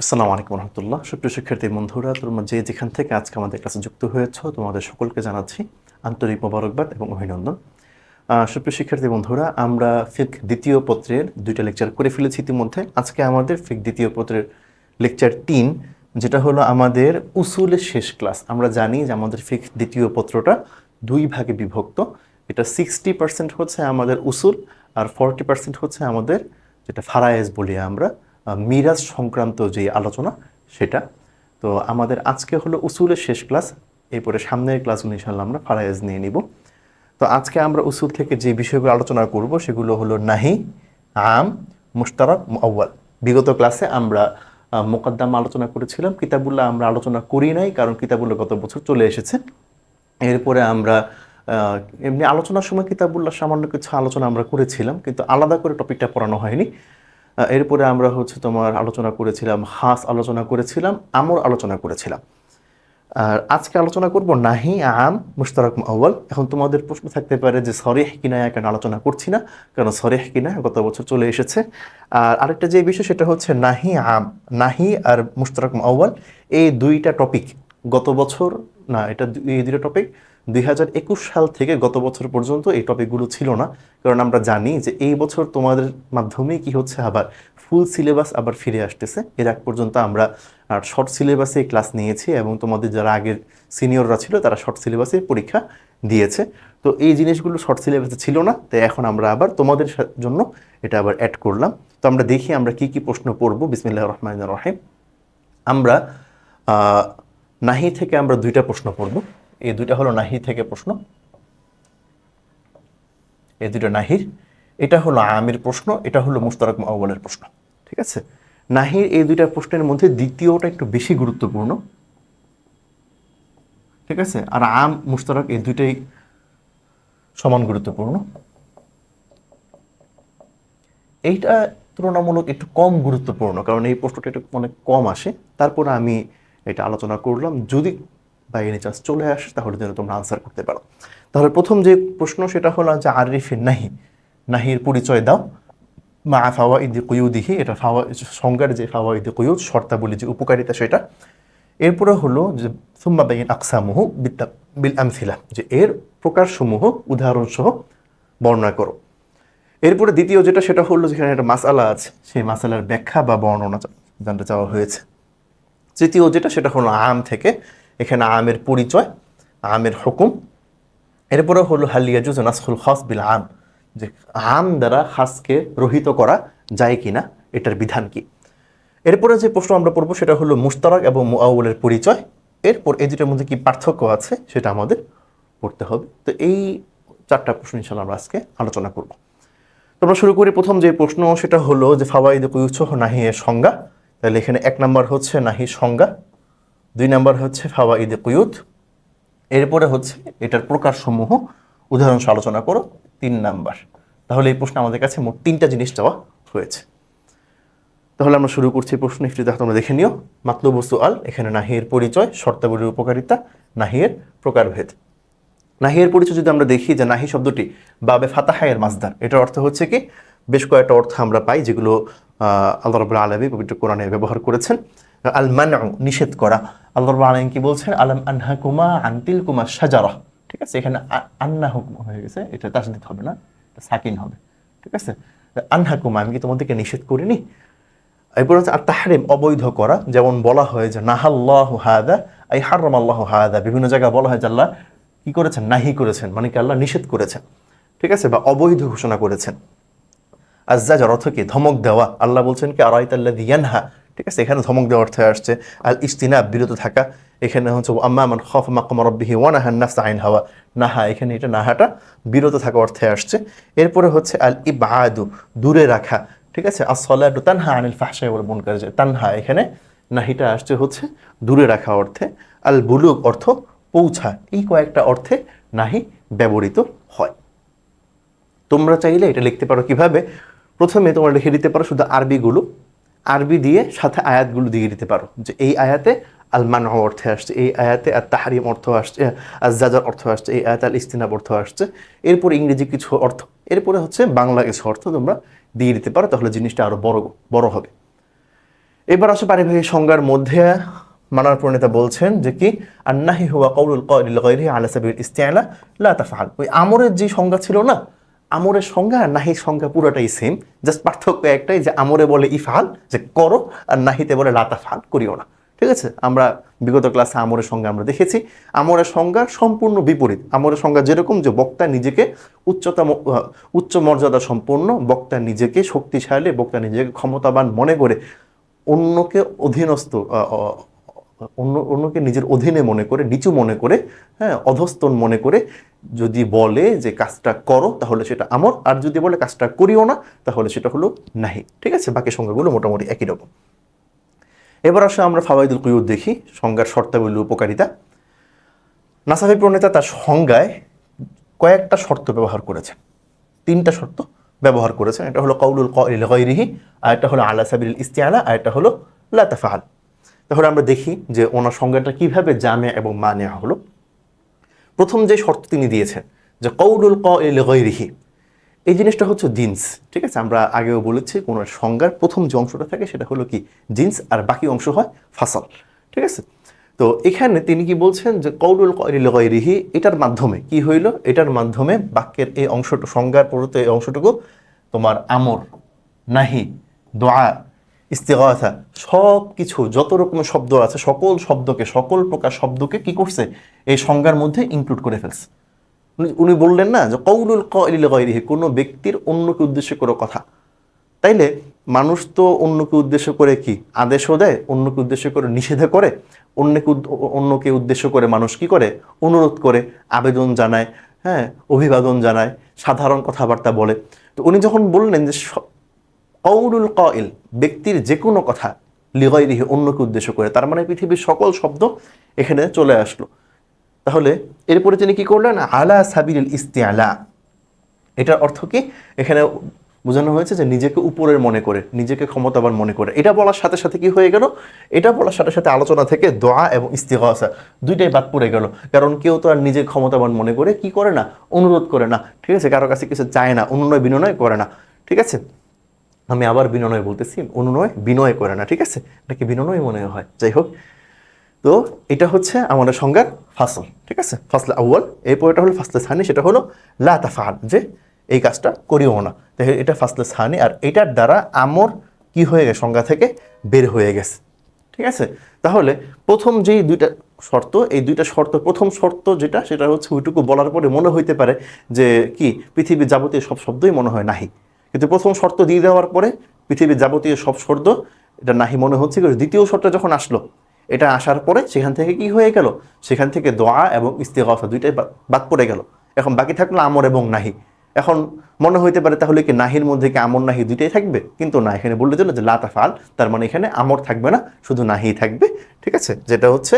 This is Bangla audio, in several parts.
আসসালামু আলাইকুম রহমতুল্লাহ। সুপ্রিয় শিক্ষার্থী বন্ধুরা, তোমরা যে যেখান থেকে আজকে আমাদের ক্লাসে যুক্ত হয়েছ, তোমাদের সকলকে জানাচ্ছি আন্তরিক মোবারকবাদ এবং অভিনন্দন। সুপ্রিয় শিক্ষার্থী বন্ধুরা, আমরা ফিক দ্বিতীয় পত্রের 2টা লেকচার করে ফেলেছি ইতিমধ্যে। আজকে আমাদের ফিক দ্বিতীয় পত্রের লেকচার 3, যেটা হলো আমাদের উসুলের শেষ ক্লাস। আমরা জানি যে আমাদের ফিক দ্বিতীয় পত্রটা 2 ভাগে বিভক্ত। এটা 60% হচ্ছে আমাদের উসুল আর 40% হচ্ছে আমাদের যেটা ফারায়েজ বলি আমরা, মিরাজ সংক্রান্ত যে আলোচনা সেটা। তো আমাদের আজকে হলো উসুলের শেষ ক্লাস, এরপরে সামনের ক্লাসগুলো ইনশাআল্লাহ আমরা ফারায়েজ নিয়ে নিব। তো আজকে আমরা উসুল থেকে যে বিষয়গুলো আলোচনা করব সেগুলো হলো নাহি, আম, মুশতারাক, মুআওয়াল। বিগত ক্লাসে আমরা মোকদ্দমা আলোচনা করেছিলাম, কিতাবুল্লাহ আমরা আলোচনা করি নাই, কারণ কিতাবুল্লাহ গত বছর চলে এসেছে। এরপরে আমরা এমনি আলোচনার সময় কিতাবুল্লাহ সামান্য কিছু আলোচনা আমরা করেছিলাম, কিন্তু আলাদা করে টপিকটা পড়ানো হয়নি। এরপরে আমরা তোমার আলোচনা করেছিলাম খাস, আলোচনা করেছিলাম আমর, আলোচনা করেছিলাম। আর আজকে আলোচনা করব নাহি, আম, মুশতারাক, মুআওয়াল। এখন তোমাদের প্রশ্ন থাকতে পারে যে সরিহ কিনায়া কেন আলোচনা করছি না, কারণ সরিহ কিনায়া গত বছর চলে এসেছে। আর আরেকটা যে বিষয় সেটা হচ্ছে নাহি, আম, নাহি আর মুশতারাক, মুআওয়াল, এই 2টা টপিক গত বছর না, এই 2টা টপিক 2021 সাল থেকে গত বছর পর্যন্ত এই টপিকগুলো ছিল না। কারণ আমরা জানি যে এই বছর তোমাদের মাধ্যমে কি হচ্ছে, আবার ফুল সিলেবাস আবার ফিরে আসতেছে। এর আগ পর্যন্ত আমরা শর্ট সিলেবাসে ক্লাস নিয়েছি এবং তোমাদের যারা আগের সিনিয়ররা ছিল তারা শর্ট সিলেবাসে পরীক্ষা দিয়েছে। তো এই জিনিসগুলো শর্ট সিলেবাসে ছিল না, তাই এখন আমরা আবার তোমাদের জন্য এটা আবার অ্যাড করলাম। তো আমরা দেখি আমরা কি কি প্রশ্ন পড়ব। বিসমিল্লাহির রহমানির রহিম। আমরা নাহি থেকে আমরা 2টা প্রশ্ন পড়ব। এই 2টা হলো নাহি থেকে প্রশ্ন, এই 2টা নাহির। এটা হলো আমির প্রশ্ন, এটা হলো মুশতারাক, মুআওয়ালের প্রশ্ন। ঠিক আছে, নাহির এই 2টা প্রশ্নের মধ্যে দ্বিতীয়টা একটু বেশি গুরুত্বপূর্ণ। ঠিক আছে, আর আম, মুশতারাক এই 2টাই সমান গুরুত্বপূর্ণ। এইটা তুলনামূলক একটু কম গুরুত্বপূর্ণ, কারণ এই প্রশ্নটা একটু অনেক কম আসে। তারপর আমি এটা আলোচনা করলাম, যদি বাই এনি চান্স চলে আসে তাহলে যেন তোমরা আনসার করতে পারো। তাহলে প্রথম যে প্রশ্ন সেটা হলো যে আরিফিন নাহি, নাহির পরিচয় দাও। মা ফাওয়াইদি কুয়ুদিহি, এটা সংজ্ঞার যে ফাওয়াইদি কুয়ুদ, শর্তাবলী যে উপকারিতা সেটা। এরপরে হলো যে সুম্মা বাইন আকসামুহু বিল আমসিলা, যে এর প্রকারসমূহ উদাহরণসহ বর্ণনা করো। এরপরে দ্বিতীয় যেটা সেটা হলো যেখানে একটা মাসালা আছে, সেই মাসালার ব্যাখ্যা বা বর্ণনা জানতে চাওয়া হয়েছে। তৃতীয় যেটা সেটা হলো আম থেকে, এখানে আমের পরিচয়, আমের হুকুম। এরপরে হলো হালিয়াজুজ নাসখুল খাস বিল আম, যে আম দ্বারা খাসকে রহিত করা যায় কিনা, এটার বিধান কি। এরপরে যে প্রশ্ন আমরা পড়বো সেটা হলো মুশতারাক এবং মুআওয়ালের পরিচয়। এরপর এই 2টার মধ্যে কি পার্থক্য আছে সেটা আমাদের পড়তে হবে। তো এই 4টা প্রশ্ন ইনশাআল্লাহ আমরা আজকে আলোচনা করব। তোমরা শুরু করি। প্রথম যে প্রশ্ন সেটা হলো যে ফাওয়াইদে কুয়ুদ নাহি এর সংজ্ঞা। তাহলে এখানে 1 নাম্বার হচ্ছে নাহির সংজ্ঞা, 2 নাম্বার হচ্ছে ফাওয়াইদে কুয়ুদ, এরপরে হচ্ছে এটার প্রকারসমূহ উদাহরণ আলোচনা করো, 3 নাম্বার। তাহলে এই প্রশ্ন আমাদের কাছে মোট 3টা জিনিস চাওয়া হয়েছে। তাহলে আমরা শুরু করছি প্রশ্ন, একটু তোমরা দেখে নিও। মাতলুবু সুআল, এখানে নাহির পরিচয়, শর্তাবলীর উপকারিতা, নাহিয়ের প্রকারভেদ। নাহিয়ের পরিচয় যদি আমরা দেখি যে নাহি শব্দটি বাবে ফাতাহায়ের মাসদার, এটার অর্থ হচ্ছে কি, বেশ কয়েকটা অর্থ আমরা পাই যেগুলো আল্লাহ রাব্বুল আলামিন পবিত্র কোরআনে ব্যবহার করেছেন। আল মানউ, নিষেধ করা। আল্লাহ রাব্বুল আলামিন কি বলছেন, আলাম আনহাকুমা আন তিলকুমা শাজারা। ঠিক আছে, এখানে আন্না হুকুম হয়ে গেছে, এটা তাসদীদ হবে না, এটা সাকিন হবে। ঠিক আছে, আনহাকুমা, আমি কি তোমাদেরকে নিষেধ করিনি। এরপর হচ্ছে আর তাহরিম, অবৈধ করা। যেমন বলা হয় যে নাহাল্লাহু হাদা আই হারামাল্লাহু হাদা, বিভিন্ন জায়গায় বলা হয় যে আল্লাহ কি করেছেন, নাহি করেছেন, মানে কি আল্লাহ নিষেধ করেছেন। ঠিক আছে, বা অবৈধ ঘোষণা করেছেন। আজ্জাজার অর্থ কি, ধমক দেওয়া। আল্লাহ বলছেন কি আরাইতাল্লাযী ইয়ানহা। ঠিক আছে, এখানে ধমক দেওয়ার অর্থে আসছে। আল ইস্তিনাব, বিরত থাকা। এখানে হচ্ছে আম্মা মান খাফা মাকাম রাব্বিহি ওয়া নাহা আন-নাফসা আনিল হাওয়া, নাহা, এখানে এটা নাহাটা বিরত থাকা অর্থে আসছে। এরপরে হচ্ছে আল ইবআদু, দূরে রাখা। ঠিক আছে, আস-সালাতু তানহা আনিল ফাহশাই ওয়াল মুনকার, তানহা, এখানে নাহিটা আসছে হচ্ছে দূরে রাখা অর্থে। আল বুলুগ, অর্থ পৌঁছা। এই কয়েকটা অর্থে নাহি ব্যবহৃত হয়। তোমরা চাইলে এটা লিখতে পারো কিভাবে, প্রথমে তোমরা লিখে দিতে পারো শুধু আরবিগুলো, আরবি দিয়ে সাথে আয়াতগুলো দিয়ে দিতে পারো, যে এই আয়াতে আল মানউ অর্থে আসছে, এই আয়াতে আর তাহরিম অর্থ আসছে, আজ্জাজার অর্থ আসছে, এই আয়াতে আল ইস্তিনাব অর্থ আসছে। এরপর ইংরেজি কিছু অর্থ, এরপরে হচ্ছে বাংলা কিছু অর্থ তোমরা দিয়ে দিতে পারো, তাহলে জিনিসটা আরো বড় হবে। এবার আসে পারিবারিক সংজ্ঞার মধ্যে মানার প্রণেতা বলছেন যে কি আন্নাহি হুয়া কাউলুল কাইলিল গায়রিহি আলা সাবিল ইস্তিআলা লা তাফআল। ওই আমরের যে সংজ্ঞা ছিল না, আমরের সংজ্ঞা আর নাহির সংজ্ঞা পুরোটাই সেম, জাস্ট পার্থক্য একটাই যে আমরে বলে ইফআল যে করো, আর নাহিতে বলে লা তাফআল করিও না। ঠিক আছে, আমরা বিগত ক্লাসে আমরের সংজ্ঞা আমরা দেখেছি। আমরের সংজ্ঞা সম্পূর্ণ বিপরীত। আমরের সংজ্ঞা যেরকম যে বক্তা নিজেকে উচ্চ মর্যাদা সম্পন্ন, বক্তা নিজেকে শক্তিশালী, বক্তা নিজেকে ক্ষমতাবান মনে করে অন্যকে অধীনস্থ অন্যকে নিজের অধীনে মনে করে, নিচু মনে করে, হ্যাঁ, অধস্তন মনে করে যদি বলে যে কাজটা করো তাহলে সেটা আমর, আর যদি বলে কাজটা করিও না তাহলে সেটা হলো নাহি। ঠিক আছে, বাকি সংজ্ঞাগুলো মোটামুটি একই রকম। এবার আসলে আমরা ফাওয়াইদুল কুয়ুদ দেখি, সংজ্ঞার শর্তাবলী, উপকারিতা। নাসাফি প্রণেতা তার সংজ্ঞায় কয়েকটা শর্ত ব্যবহার করেছেন, 3টা শর্ত ব্যবহার করেছেন। এটা হলো কাউলুল কাইলিল গায়রিহি, আর এটা হলো আলা সাবিল ইস্তিআলা, আর এটা হলো লা তাফআল। তাহলে আমরা দেখি যে ওনার সংজ্ঞাটা কিভাবে জামে এবং মানে হলো। প্রথম যে শর্ত তিনি দিয়েছেন যে কাউলুল কাইলিল গায়রিহি, এই জিনিসটা হচ্ছে জিন্স। ঠিক আছে, আমরা আগেও বলেছি কোন সংজ্ঞার প্রথম যে অংশটা থাকে সেটা হলো কি জিন্স, আর বাকি অংশ হয় ফাসল। ঠিক আছে, তো এখানে তিনি কি বলছেন যে কাউলুল কাইলিল গায়রিহি, এটার মাধ্যমে কি হইল, এটার মাধ্যমে বাক্যের এই অংশটুকু, সংজ্ঞার পরতে এই অংশটুকু তোমার আমর, নাহি, দোয়া, ইস্তিগাসা, সব কিছু যত রকমের শব্দ আছে সকল শব্দকে, সকল প্রকার শব্দকে কি করছে এই সংজ্ঞার মধ্যে ইনক্লুড করে ফেলছে। উনি বললেন না যে কাউলুল কাইলিল গায়রিহি, কোনো ব্যক্তির অন্যকে উদ্দেশ্য করে কথা। তাইলে মানুষ তো অন্যকে উদ্দেশ্য করে কি আদেশও দেয়, অন্যকে উদ্দেশ্য করে নিষেধ করে, অন্যকে উদ্দেশ্য করে মানুষ কি করে, অনুরোধ করে, আবেদন জানায়, হ্যাঁ, অভিবাদন জানায়, সাধারণ কথাবার্তা বলে। তো উনি যখন বললেন যে কাউলুল কাইল, ব্যক্তির যে কোনো কথা, লিগাইরিহি, অন্যকে উদ্দেশ্য করে, তার মানে পৃথিবীর সকল শব্দ এখানে চলে আসলো। তাহলে এরপরে তিনি কি করলেন, আলা সাবিলিল ইস্তিআলা, এটার অর্থ কি, এখানে বোঝানো হয়েছে যে নিজেকে উপরের মনে করে, নিজেকে ক্ষমতাবান মনে করে। এটা বলার সাথে সাথে কি হয়ে গেল, এটা বলার সাথে সাথে আলোচনা থেকে দোয়া এবং ইস্তিগাসা দুইটাই বাদ পড়ে গেল। কারণ কেউ তো আর নিজে ক্ষমতাবান মনে করে কি করে না, অনুরোধ করে না। ঠিক আছে, কারো কাছে কিছু চায় না, অনুনয় বিনয় করে না। ঠিক আছে, আমি আবার বিনয় বলতেছি, অনুনয় বিনয় করে না। ঠিক আছে, এটাকে বিনয় মনে হয়, যাই হোক। তো এটা হচ্ছে আমাদের সংজ্ঞার ফাসল। ঠিক আছে, ফাসলে আউয়াল। এরপর এটা হলো ফাসলে সানি, সেটা হলো লা তাফআল, যে এই কাজটা করিও না। দেখে এটা ফাসলে সানি, আর এটার দ্বারা আমর কি হয়ে গেছে, সংজ্ঞা থেকে বের হয়ে গেছে। ঠিক আছে, তাহলে প্রথম যেই দুইটা শর্ত, এই দুইটা শর্ত, প্রথম শর্ত যেটা, সেটা হচ্ছে ওইটুকু বলার পরে মনে হইতে পারে যে কি পৃথিবীর যাবতীয় সব শব্দই মনে হয় নাহি, কিন্তু প্রথম শর্ত দিয়ে দেওয়ার পরে পৃথিবীর যাবতীয় সব শব্দ এটা নাহি মনে হচ্ছে। দ্বিতীয় শর্ত যখন আসলো, এটা আসার পরে সেখান থেকে কি হয়ে গেল, সেখান থেকে দোয়া এবং ইস্তিগাসা দুইটাই বাদ পড়ে গেল। এখন বাকি থাকলো আমর এবং নাহি। এখন মনে হইতে পারে তাহলে কি নাহির মধ্যে কি আমর নাহি দুইটাই থাকবে, কিন্তু না, এখানে বললে দিল যে লা তাফআল, তার মানে এখানে আমর থাকবে না, শুধু নাহি থাকবে। ঠিক আছে, যেটা হচ্ছে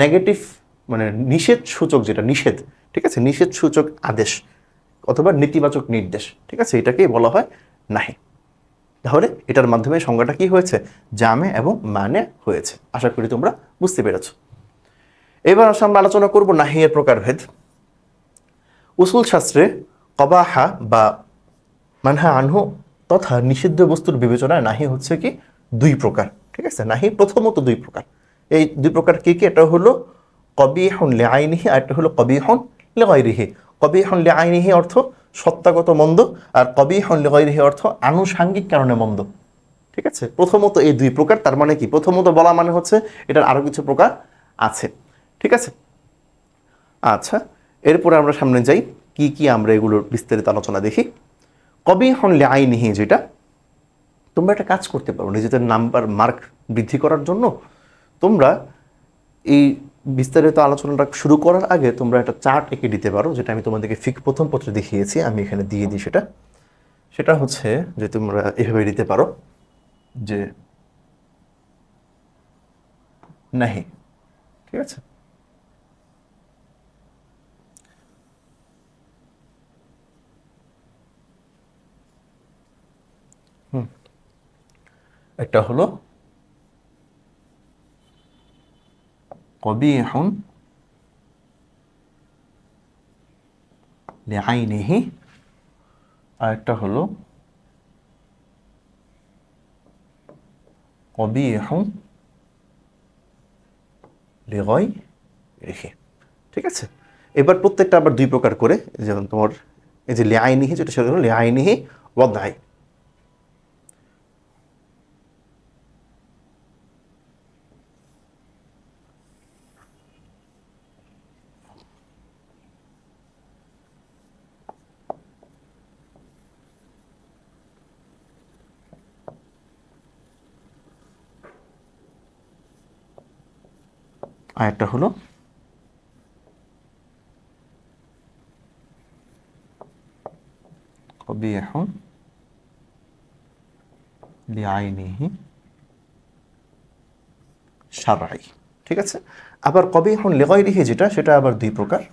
নেগেটিভ, মানে নিষেধ সূচক, যেটা নিষেধ। ঠিক আছে, নিষেধ সূচক আদেশ অথবা নেতিবাচক নির্দেশ। ঠিক আছে, এটাকেই বলা হয় নাহি। তাহলে এটার মাধ্যমে সংজ্ঞাটা কি হয়েছে, জামে এবং মানে হয়েছে। আশা করি তোমরা বুঝতে পেরেছ। এবার আসলে আমরা আলোচনা করব নাহিয়ের প্রকারভেদ। উসুল শাস্ত্রে কবাহা বা মানহা আনহু তথা নিষিদ্ধ বস্তুর বিবেচনায় নাহি হচ্ছে কি 2 প্রকার। ঠিক আছে, নাহি প্রথমত 2 প্রকার। এই 2 প্রকার কি কি, এটা হলো কবিহুন লিআইনিহি, আর এটা হলো কবিহুন লিগাইরিহি। কবিহুন লিআইনিহি অর্থ সত্তাগত মন্দ, আর কবিহুন লিগাইরিহি অর্থ আনুষাঙ্গিক কারণে মন্দ। ঠিক আছে, প্রথমত এই 2 প্রকার। তার মানে কি, প্রথমত বলা মানে হচ্ছে এটার আরো কিছু প্রকার আছে। ঠিক আছে, আচ্ছা, এরপরে আমরা সামনে যাই, কি কি আমরা এগুলোর বিস্তারিত আলোচনা দেখি। কবিহুন লিআইনিহি, যেটা তোমরা একটা কাজ করতে পারো নিজেদের নাম্বার মার্ক বৃদ্ধি করার জন্য। তোমরা এই বিস্তারিত আলোচনাটা শুরু করার আগে তোমরা একটা চার্ট এঁকে দিতে পারো, যেটা আমি তোমাদেরকে প্রথম পত্রে দেখিয়েছি, আমি এখানে দিয়ে দিই। সেটা সেটা হচ্ছে যে তোমরা এভাবে দিতে পারো যে নাহি। ঠিক আছে, একটা হলো কবিহুন লিআইনিহি, আর একটা হলো কবিহু লিগাইরিহি। ঠিক আছে, এবার প্রত্যেকটা আবার দুই প্রকার করে, যেমন তোমার এই যে লিআইনিহি, যেটা সেটা হলো লিআইনিহি ওয়াদআই। আর একটা হলো কবিহু লিআইনিহি শারঈ। ঠিক আছে, আবার কবিহুন লিগাইরিহি যেটা, সেটা আবার দুই প্রকার।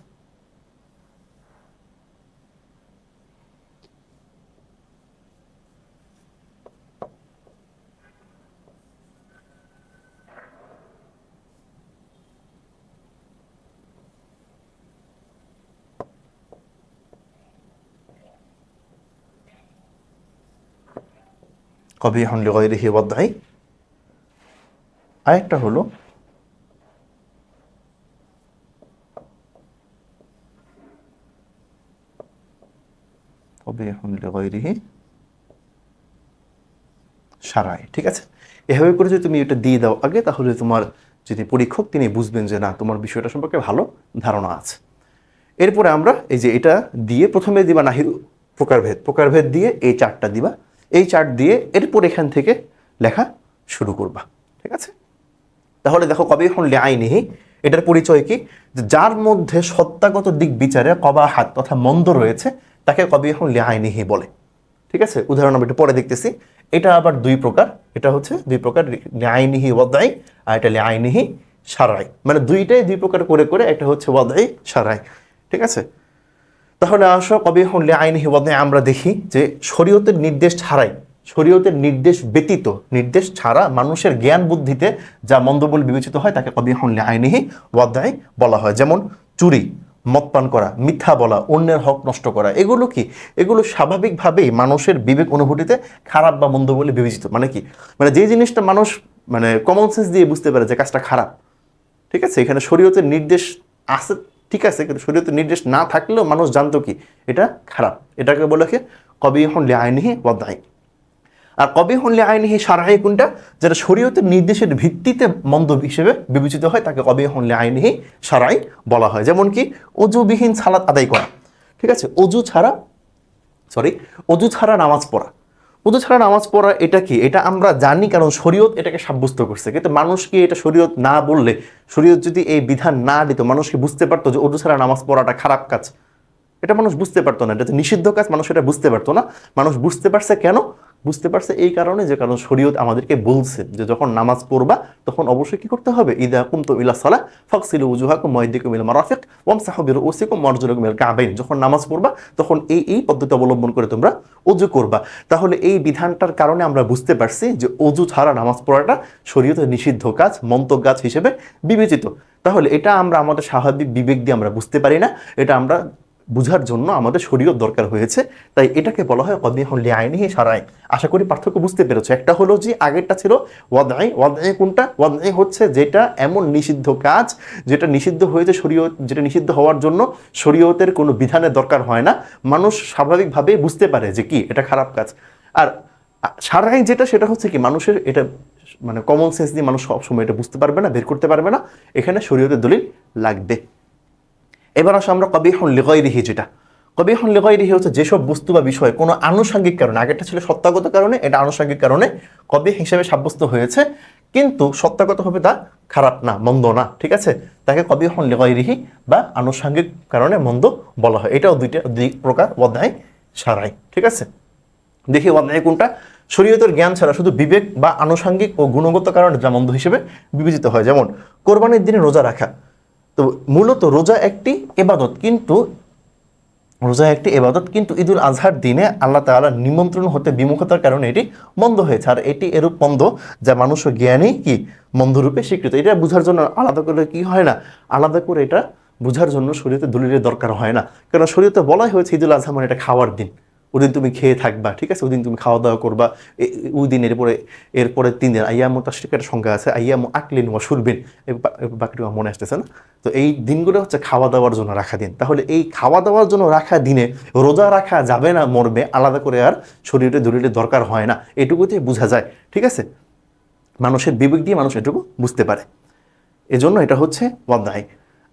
কবিহুন লিগাইরিহি ওয়াদঈ। আরেকটা হলো কবিহুন লিগাইরিহি শারঈ। ঠিক আছে, এভাবে করে যদি তুমি এটা দিয়ে দাও আগে, তাহলে তোমার যদি পরীক্ষক তিনি বুঝবেন যে না, তোমার বিষয়টা সম্পর্কে ভালো ধারণা আছে। এরপরে আমরা এই যে এটা দিয়ে প্রথমে দিবা নাহির প্রকারভেদ দিয়ে এই চারটা দিবা, এই চার্ট দিয়ে এরপর এখান থেকে লেখা শুরু করবা। ঠিক আছে, তাহলে দেখো কবিহুন লিআইনিহি, এটার পরিচয় কি? যার মধ্যে সত্তাগত দিক বিচারে কবাহাত তথা মন্দ রয়েছে তাকে কবিহুন লিআইনিহি বলে। ঠিক আছে, উদাহরণ আমরা একটু পরে দেখতেছি। এটা আবার দুই প্রকার, এটা হচ্ছে দুই প্রকার, লিআইনিহি ওয়াদঈ আর এটা লিআইনিহি শারঈ, মানে দুইটাই দুই প্রকার করে করে, এটা হচ্ছে ওয়াদঈ শারঈ। ঠিক আছে, তাহলে আসো কবিহুন লিআইনিহি ওয়াদঈ আমরা দেখি যে শরীয়তের নির্দেশ ছাড়াই, শরীয়তের নির্দেশ ব্যতীত, নির্দেশ ছাড়া মানুষের জ্ঞান বুদ্ধিতে যা মন্দ বলে বিবেচিত হয় তাকে কবিহুন লিআইনিহি ওয়াদঈ বলা হয়। যেমন চুরি, মদ পান করা, মিথ্যা বলা, অন্যের হক নষ্ট করা, এগুলো কি? এগুলো স্বাভাবিকভাবেই মানুষের বিবেক অনুভূতিতে খারাপ বা মন্দ বলে বিবেচিত। মানে কি? মানে যে জিনিসটা মানুষ মানে কমন সেন্স দিয়ে বুঝতে পারে যে কাজটা খারাপ। ঠিক আছে, এখানে শরীয়তের নির্দেশ আছে, ঠিক আছে, কিন্তু শরীয়তের নির্দেশ না থাকলেও মানুষ জানতো কি এটা খারাপ। এটাকে বলে কি? কবিহুন লিআইনিহি ওয়াদঈ। আর কবিহুন লিআইনিহি শারঈ কোনটা? যেটা শরীয়তের নির্দেশের ভিত্তিতে মন্দ হিসেবে বিবেচিত হয় তাকে কবিহুন লিআইনিহি শারঈ বলা হয়। যেমন কি ওযুবিহীন সালাত আদায় করা। ঠিক আছে, অজু ছাড়া নামাজ পড়া। অজু ছাড়া নামাজ পড়া এটা কি? এটা আমরা জানি কারণ শরীয়ত এটাকে সাব্যস্ত করছে। কিন্তু মানুষ কি এটা শরীয়ত না বললে, শরীয়ত যদি এই বিধান না দিত, মানুষ কি বুঝতে পারতো যে অজু ছাড়া নামাজ পড়াটা খারাপ কাজ? এটা মানুষ বুঝতে পারতো না, এটা তো নিষিদ্ধ কাজ, মানুষ এটা বুঝতে পারতো না। মানুষ বুঝতে পারছে কেন? বুঝতে পারছে এই কারণে যে কারণ শরীয়ত আমাদেরকে বলছে যে যখন নামাজ পড়বা তখন অবশ্যই কি করতে হবে? ইদা কুমতুম ইলা সালাহ ফাগসিলু উজুহাকুম ওয়া আইদিয়াকুম ইলাল মারাফিক ওয়ামসাহু বিরুউসিকুম ওয়া আরজুলাকুম ইলাল কাবাইন। যখন নামাজ পড়বা তখন এই পদ্ধতি অবলম্বন করে তোমরা ওযু করবা। তাহলে এই বিধানটার কারণে আমরা বুঝতে পারছি যে ওযু ছাড়া নামাজ পড়াটা শরীয়তের নিষিদ্ধ কাজ, মন্দ কাজ হিসেবে বিবেচিত। তাহলে এটা আমরা আমাদের স্বাভাবিক বিবেক দিয়ে আমরা বুঝতে পারি না, এটা আমরা বুঝার জন্য আমাদের শরীয়ত দরকার হয়েছে। তাই এটাকে বলা হয় কবিহুন লিআইনিহি শারঈ। আশা করি পার্থক্য বুঝতে পেরেছো। একটা হলো যে আগেরটা ছিল ওয়াদঈ। ওয়াদঈ কোনটা? ওয়াদঈ হচ্ছে যেটা এমন নিষিদ্ধ কাজ যেটা নিষিদ্ধ হয়েছে শরীয়ত, যেটা নিষিদ্ধ হওয়ার জন্য শরীয়তের কোনো বিধানের দরকার হয় না, মানুষ স্বাভাবিকভাবে বুঝতে পারে যে কি এটা খারাপ কাজ। আর শারঈ যেটা, সেটা হচ্ছে কি মানুষের এটা মানে কমন সেন্স দিয়ে মানুষ সবসময় এটা বুঝতে পারবে না, বের করতে পারবে না, এখানে শরীয়তের দলিল লাগবে। এবার আসো আমরা কবিহুন লিগাইরিহি যেটা। কবিহুন লিগাইরিহি হচ্ছে যেসব বস্তু বা বিষয় কোনো আনুষঙ্গিক কারণে, আগেরটা ছিল সত্তাগত কারণে, এটা আনুষঙ্গিক কারণে কবিহ হিসেবে সাব্যস্ত হয়েছে, কিন্তু সত্তাগতভাবে তা খারাপ না, মন্দ না। ঠিক আছে, তাকে কবিহুন লিগাইরিহি বা আনুষঙ্গিক কারণে মন্দ বলা হয়। এটাও দুই প্রকার, ওয়াদঈ শারঈ। ঠিক আছে, দেখি ওয়াদঈ কোনটা? শরীয়তের জ্ঞান ছাড়া শুধু বিবেক বা আনুষঙ্গিক ও গুণগত কারণে যা মন্দ হিসেবে বিবেচিত হয়। যেমন কোরবানির দিনে রোজা রাখা। তো মূলত রোজা একটি ইবাদত, কিন্তু ঈদুল আজহার দিনে আল্লাহ তাআলার নিমন্ত্রণ হতে বিমুখতার কারণে এটি মন্দ হয়েছে। আর এটি এরূপ মন্দ যা মানুষ জ্ঞানী কি মন্দরূপে স্বীকৃত। এটা বোঝার জন্য আলাদা করে কি হয় না, আলাদা করে এটা বোঝার জন্য শরীয়তে দলিলের দরকার হয় না, কারণ শরীয়তে বলাই হয়েছে ঈদুল আজহা মানে এটা খাওয়ার দিন। ওদিন তুমি খেয়ে থাকবা, ঠিক আছে, ওদিন তুমি খাওয়া দাওয়া করবা। ওই দিন এরপরে 3 দিন আইয়ামু তাশরিকের সংখ্যা আছে, আইয়ামু আকলিন ওয়া শুরবিন, বাকিটুকু মনে আসতেছে না। তো এই দিনগুলো হচ্ছে খাওয়া দাওয়ার জন্য রাখা দিন। তাহলে এই খাওয়া দাওয়ার জন্য রাখা দিনে রোজা রাখা যাবে না মর্মে আলাদা করে আর শরীরে দলিলের দরকার হয় না, এটুকুতে বোঝা যায়, ঠিক আছে। মানুষের বিবেক দিয়ে মানুষ এটুকু বুঝতে পারে, এজন্য এটা হচ্ছে ওয়াদাই।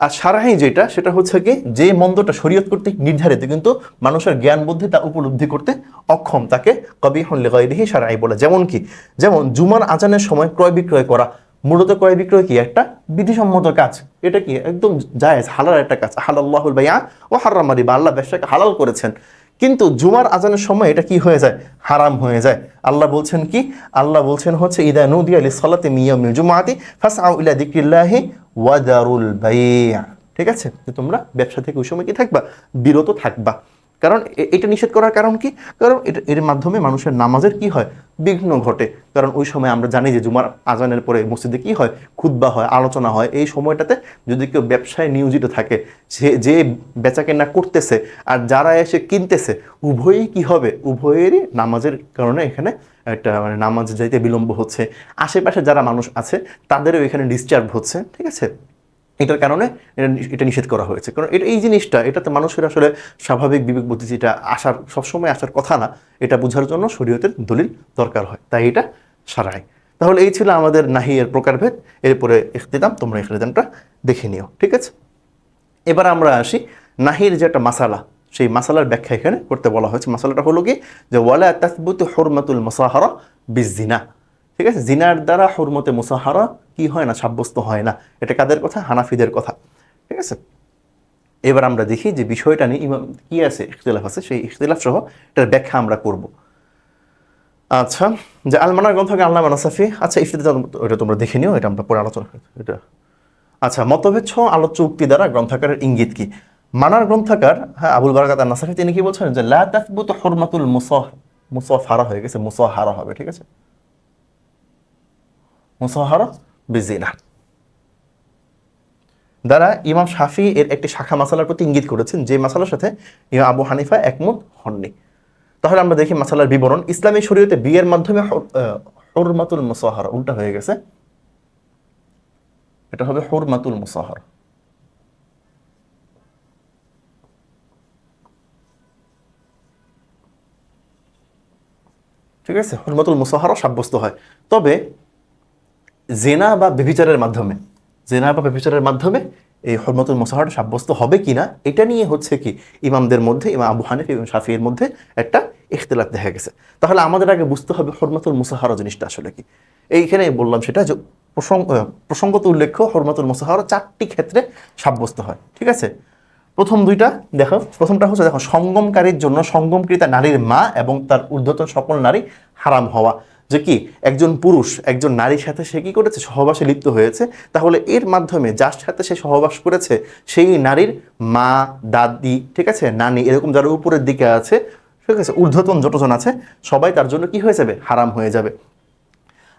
আর সারাহি যেটা, সেটা হচ্ছে কি, যে মন্দটা শরীয়ত কর্তৃক নির্ধারিত কিন্তু মানুষের জ্ঞান বুদ্ধি তা উপলব্ধি করতে অক্ষম, তাকে কবিহুন লিগাইরিহি শারঈ বলে। যেমন কি, যেমন জুমার আজানের সময় ক্রয় বিক্রয় করা। মূলত ক্রয় বিক্রয় কি একটা বিধিসম্মত কাজ, এটা কি একদম জায়েজ হালাল একটা কাজ। হালাল্লাহুল বাইআ ওয়া হাররামা রিবা, আল্লাহ ব্যবসাকে হালাল করেছেন। কিন্তু জুমার আজানের সময় এটা কি হয়ে যায়, হারাম হয়ে যায়। আল্লাহ বলছেন কি, আল্লাহ বলছেন হচ্ছে ইদা নুদিয়া লিসসালাতি মিন ইয়াউমিল জুমআতি ফাসআউ ইলা যিকরিল্লাহি ওয়া দারুল বাই'a, ঠিক আছে, যে তোমরা ব্যবসা থেকে ওই সময় কি থাকবা, বিরত থাকবা। কারণ এটা নিষেধ করার কারণ কি, কারণ এর মাধ্যমে মানুষের নামাজের কি হয়, বিঘ্ন ঘটে। কারণ ওই সময় আমরা জানি যে জুমার আজানের পরে মসজিদে কি হয়, খুতবা হয়, আলোচনা হয়। এই সময়টাতে যদি কেউ ব্যবসায় নিয়োজিত থাকে, যে বেচা কেনা করতেছে আর যারা এসে কিনতেছে, উভয়ই কি হবে, উভয়েরই নামাজের কারণে এখানে একটা মানে নামাজ যাইতে বিলম্ব হচ্ছে। আশেপাশে যারা মানুষ আছে তাদেরও এখানে ডিস্টার্ব হচ্ছে, ঠিক আছে। এটার কারণে এটা নিষেধ করা হয়েছে। কারণ এটা এই জিনিসটা, এটাতে মানুষের আসলে স্বাভাবিক বিবেক বুদ্ধি যেটা আসার সবসময় আসার কথা না, এটা বোঝার জন্য শরীয়তের দলিল দরকার হয়, তাই এটা সারাই। তাহলে এই ছিল আমাদের নাহি এর প্রকারভেদ। এরপরে ইখতিতাম, তোমরা ইখতিতামটা দেখে নিও, ঠিক আছে। এবার আমরা আসি নাহির যে একটা মাসালা, সেই মাসালার ব্যাখ্যা এখানে করতে বলা হয়েছে। মাসালাটা হলো কি, যে ওয়ালা তাসবুতু হুরমাতুল মুসাহারা বিজিনা, ঠিক আছে, জিনার দ্বারা হুরমতে মুসাহারা কি হয় না, সাব্যস্ত হয় না। এটা কাদের কথা, হানাফিদের কথা, ঠিক আছে। এবার আমরা দেখি যে বিষয়টা নিয়ে ইমাম কি আছে, ইখতিলাফ আছে, সেই ইখতিলাফ সহ এটার ব্যাখ্যা আমরা করব। আচ্ছা, যে আলমানার গ্রন্থকে আল্লামা নাসাফি, আচ্ছা ইফতিদাম ওটা তোমরা দেখে নিও, এটা আমরা পরে আলোচনা করি এটা। আচ্ছা, মতভেদ সহ আলোচ্য উক্তি দ্বারা গ্রন্থকারের ইঙ্গিত কি। মানার গ্রন্থকার, হ্যাঁ, আবুল বারাকাত আন-নাসাফি, তিনি কি বলছেন, যে লা তাসবুতু হুরমাতুল মুসাহারা হয়ে গেছে, মুসাহারা হবে, ঠিক আছে, মুসাহারা বিজিনা দ্বারা ইমাম শাফি এর একটি শাখা মাসালার প্রতি ইঙ্গিত করেছেন, যে মাসালার সাথে ইমাম আবু হানিফা একমত হননি। তাহলে আমরা দেখি মাসালার বিবরণ। ইসলামী শরীয়তে বিয়ের মাধ্যমে হুরমাতুল মুসাহারা, উল্টা হয়ে গেছে, এটা হবে হুরমাতুল মুসাহারা, ঠিক আছে, হুরমাতুল মুসাহারা সাব্যস্ত হয়। তবে জেনা বা ব্যভিচারের মাধ্যমে, জেনা বা ব্যভিচারের মাধ্যমে এই হুরমাতুল মুসাহারা সাব্যস্ত হবে কিনা, এটা নিয়ে হচ্ছে কি ইমামদের মধ্যে, ইমাম আবু হানিফা এবং শাফির মধ্যে একটা ইখতিলাফ দেখা গেছে। তাহলে আমাদের আগে বুঝতে হবে হুরমাতুল মুসাহারা জিনিসটা আসলে কি। এইখানে বললাম সেটা যে প্রসঙ্গত উল্লেখ্য হুরমাতুল মুসাহারা 4টি ক্ষেত্রে সাব্যস্ত হয়, ঠিক আছে। প্রথম দুইটা দেখো, প্রথমটা হচ্ছে দেখো, সঙ্গমকারীর জন্য সঙ্গমকৃতা নারীর মা এবং তার ঊর্ধ্বতন সকল নারী হারাম হওয়া। যে কি, একজন পুরুষ একজন নারীর সাথে সে কি করেছে, সহবাসে লিপ্ত হয়েছে, তাহলে এর মাধ্যমে যার সাথে সে সহবাস করেছে সেই নারীর মা, দাদি, ঠিক আছে, নানি, এরকম যারা উপরের দিকে আছে, ঠিক আছে, ঊর্ধ্বতন যতজন আছে, সবাই তার জন্য কি হয়ে যাবে, হারাম হয়ে যাবে।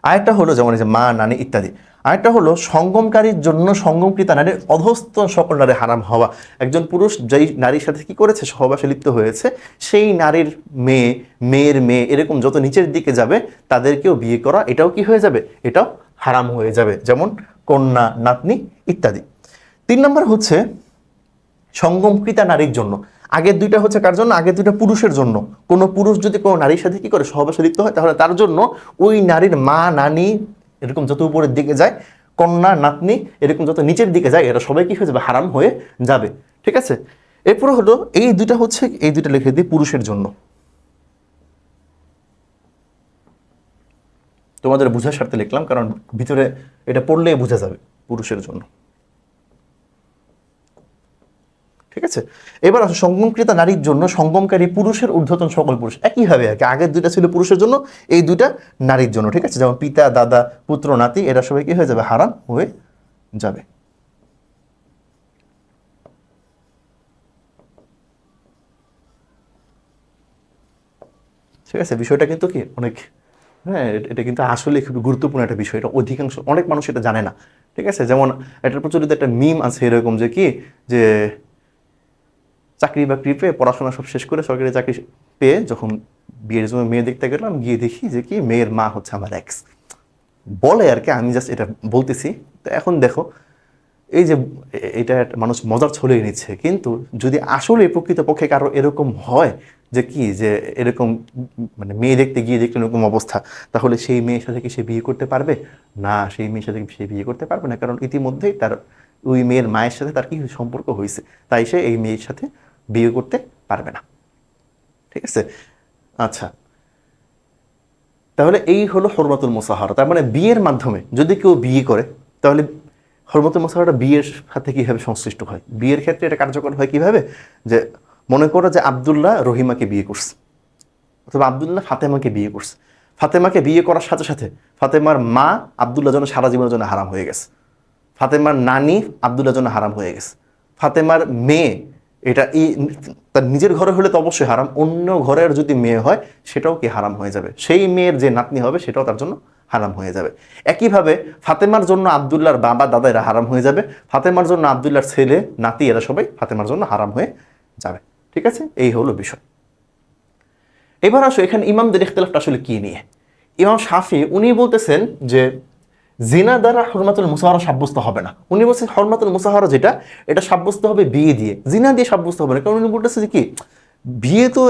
আরেকটা হলো যেমন এই যে মা, নানি ইত্যাদি। আরেকটা হলো সঙ্গমকারীর জন্য সঙ্গমকৃতা নারীর অধস্থ সকল নারী হারাম হওয়া। একজন পুরুষ যেই নারীর সাথে কি করেছে, সহবাসে লিপ্ত হয়েছে, সেই নারীর মেয়ে, মেয়ের মেয়ে, এরকম যত নিচের দিকে যাবে তাদেরকেও বিয়ে করা, এটাও কি হয়ে যাবে, এটাও হারাম হয়ে যাবে, যেমন কন্যা, নাতনি ইত্যাদি। 3 নম্বর হচ্ছে সঙ্গমকৃতা নারীর জন্য। আগের দুইটা হচ্ছে কার জন্য, আগের দুইটা পুরুষের জন্য। কোনো পুরুষ যদি কোনো নারীর সাথে কি করে, সহবাসে লিপ্ত হয়, তাহলে তার জন্য ওই নারীর মা, নানি, এরকম যত উপরের দিকে যায়, কন্যা, নাতনি, এরকম যত নিচের দিকে যায়, এরা সবাই কি হয়ে যাবে, হারাম হয়ে যাবে, ঠিক আছে। এরপরে হলো এই দুইটা হচ্ছে, এই দুইটা লিখে দিই পুরুষের জন্য, তোমাদের বোঝার স্বার্থে লিখলাম, কারণ ভিতরে এটা পড়লেই বোঝা যাবে, পুরুষের জন্য, ঠিক আছে। এবার আসো সঙ্গমকৃতা নারীর জন্য সঙ্গমকারী পুরুষের ঊর্ধ্বতন সকল পুরুষ, একইভাবে আর কি, আগের দুইটা ছিল পুরুষের জন্য, এই দুইটা নারীর জন্য, ঠিক আছে। যেমন পিতা, দাদা, পুত্র, নাতি, এরা সবাই কি হয়ে যাবে, হারাম হয়ে যাবে। ঠিক আছে, বিষয়টা কিন্তু কি অনেক, হ্যাঁ, এটা কিন্তু আসলে খুব গুরুত্বপূর্ণ একটা বিষয়। এটা অধিকাংশ, অনেক মানুষ এটা জানে না, ঠিক আছে। যেমন এটার প্রচলিত একটা মিম আছে এরকম, যে কি, যে চাকরি বাকরি পেয়ে পড়াশোনা সব শেষ করে সরকারি চাকরি পেয়ে যখন বিয়ের জন্য মেয়ে দেখতে গেলাম, গিয়ে দেখি যে কি মেয়ের মা হচ্ছে আমার এক্স। বলে আর কি, আমি জাস্ট এটা বলতেছি। তো এখন দেখো এই যে এটা মানুষ মজার ছলেই নিচ্ছে, কিন্তু যদি আসলে প্রকৃতপক্ষে কারো এরকম হয় যে কি যে এরকম মানে মেয়ে দেখতে গিয়ে দেখলে এরকম অবস্থা, তাহলে সেই মেয়ের সাথে কি সে বিয়ে করতে পারবে? না, সেই মেয়ের সাথে সে বিয়ে করতে পারবে না, কারণ ইতিমধ্যেই তার ওই মেয়ের মায়ের সাথে তার কি সম্পর্ক হয়েছে, তাই সে এই মেয়ের সাথে বিয়ে করতে পারবে না। ঠিক আছে? আচ্ছা, তাহলে এই হলো হরমাতুল মুসাহারা। তার মানে বিয়ের মাধ্যমে যদি কেউ বিয়ে করে, তাহলে হরমাতুল মুসাহারাটা বিয়ের সাথে কীভাবে সংশ্লিষ্ট হয়? বিয়ের ক্ষেত্রে এটা কার্যকর হয় কীভাবে? যে মনে করো যে আবদুল্লাহ রহিমাকে বিয়ে করছে, অথবা আবদুল্লাহ ফাতেমাকে বিয়ে করছে। ফাতেমাকে বিয়ে করার সাথে সাথে ফাতেমার মা আবদুল্লাহ জন্য সারা জীবনের জন্য হারাম হয়ে গেছে। ফাতেমার নানি আবদুল্লাহ জন্য হারাম হয়ে গেছে। ফাতেমার মেয়ে, এটা এই তার নিজের ঘরে হলে তো অবশ্যই হারাম, অন্য ঘরের যদি মেয়ে হয় সেটাও কি হারাম হয়ে যাবে। সেই মেয়ের যে নাতনি হবে সেটাও তার জন্য হারাম হয়ে যাবে। একইভাবে ফাতেমার জন্য আবদুল্লাহর বাবা দাদা এরা হারাম হয়ে যাবে, ফাতেমার জন্য আবদুল্লাহর ছেলে নাতি এরা সবাই ফাতেমার জন্য হারাম হয়ে যাবে। ঠিক আছে, এই হলো বিষয়। এবার আসো এখানে ইমামদের ইখতিলাফটা আসলে কি নিয়ে। ইমাম শাফি উনি বলতেছেন যে জিনা দ্বারা হরমাতুল মুসাহারা সাব্যস্ত হবে না। উনি বলছেন হরমাতুল মুসাহারা যেটা, এটা সাব্যস্ত হবে বিয়ে দিয়ে, জিনা দিয়ে সাব্যস্ত হবে না। কারণ উনি বলতেছে যে কি বিয়ে তো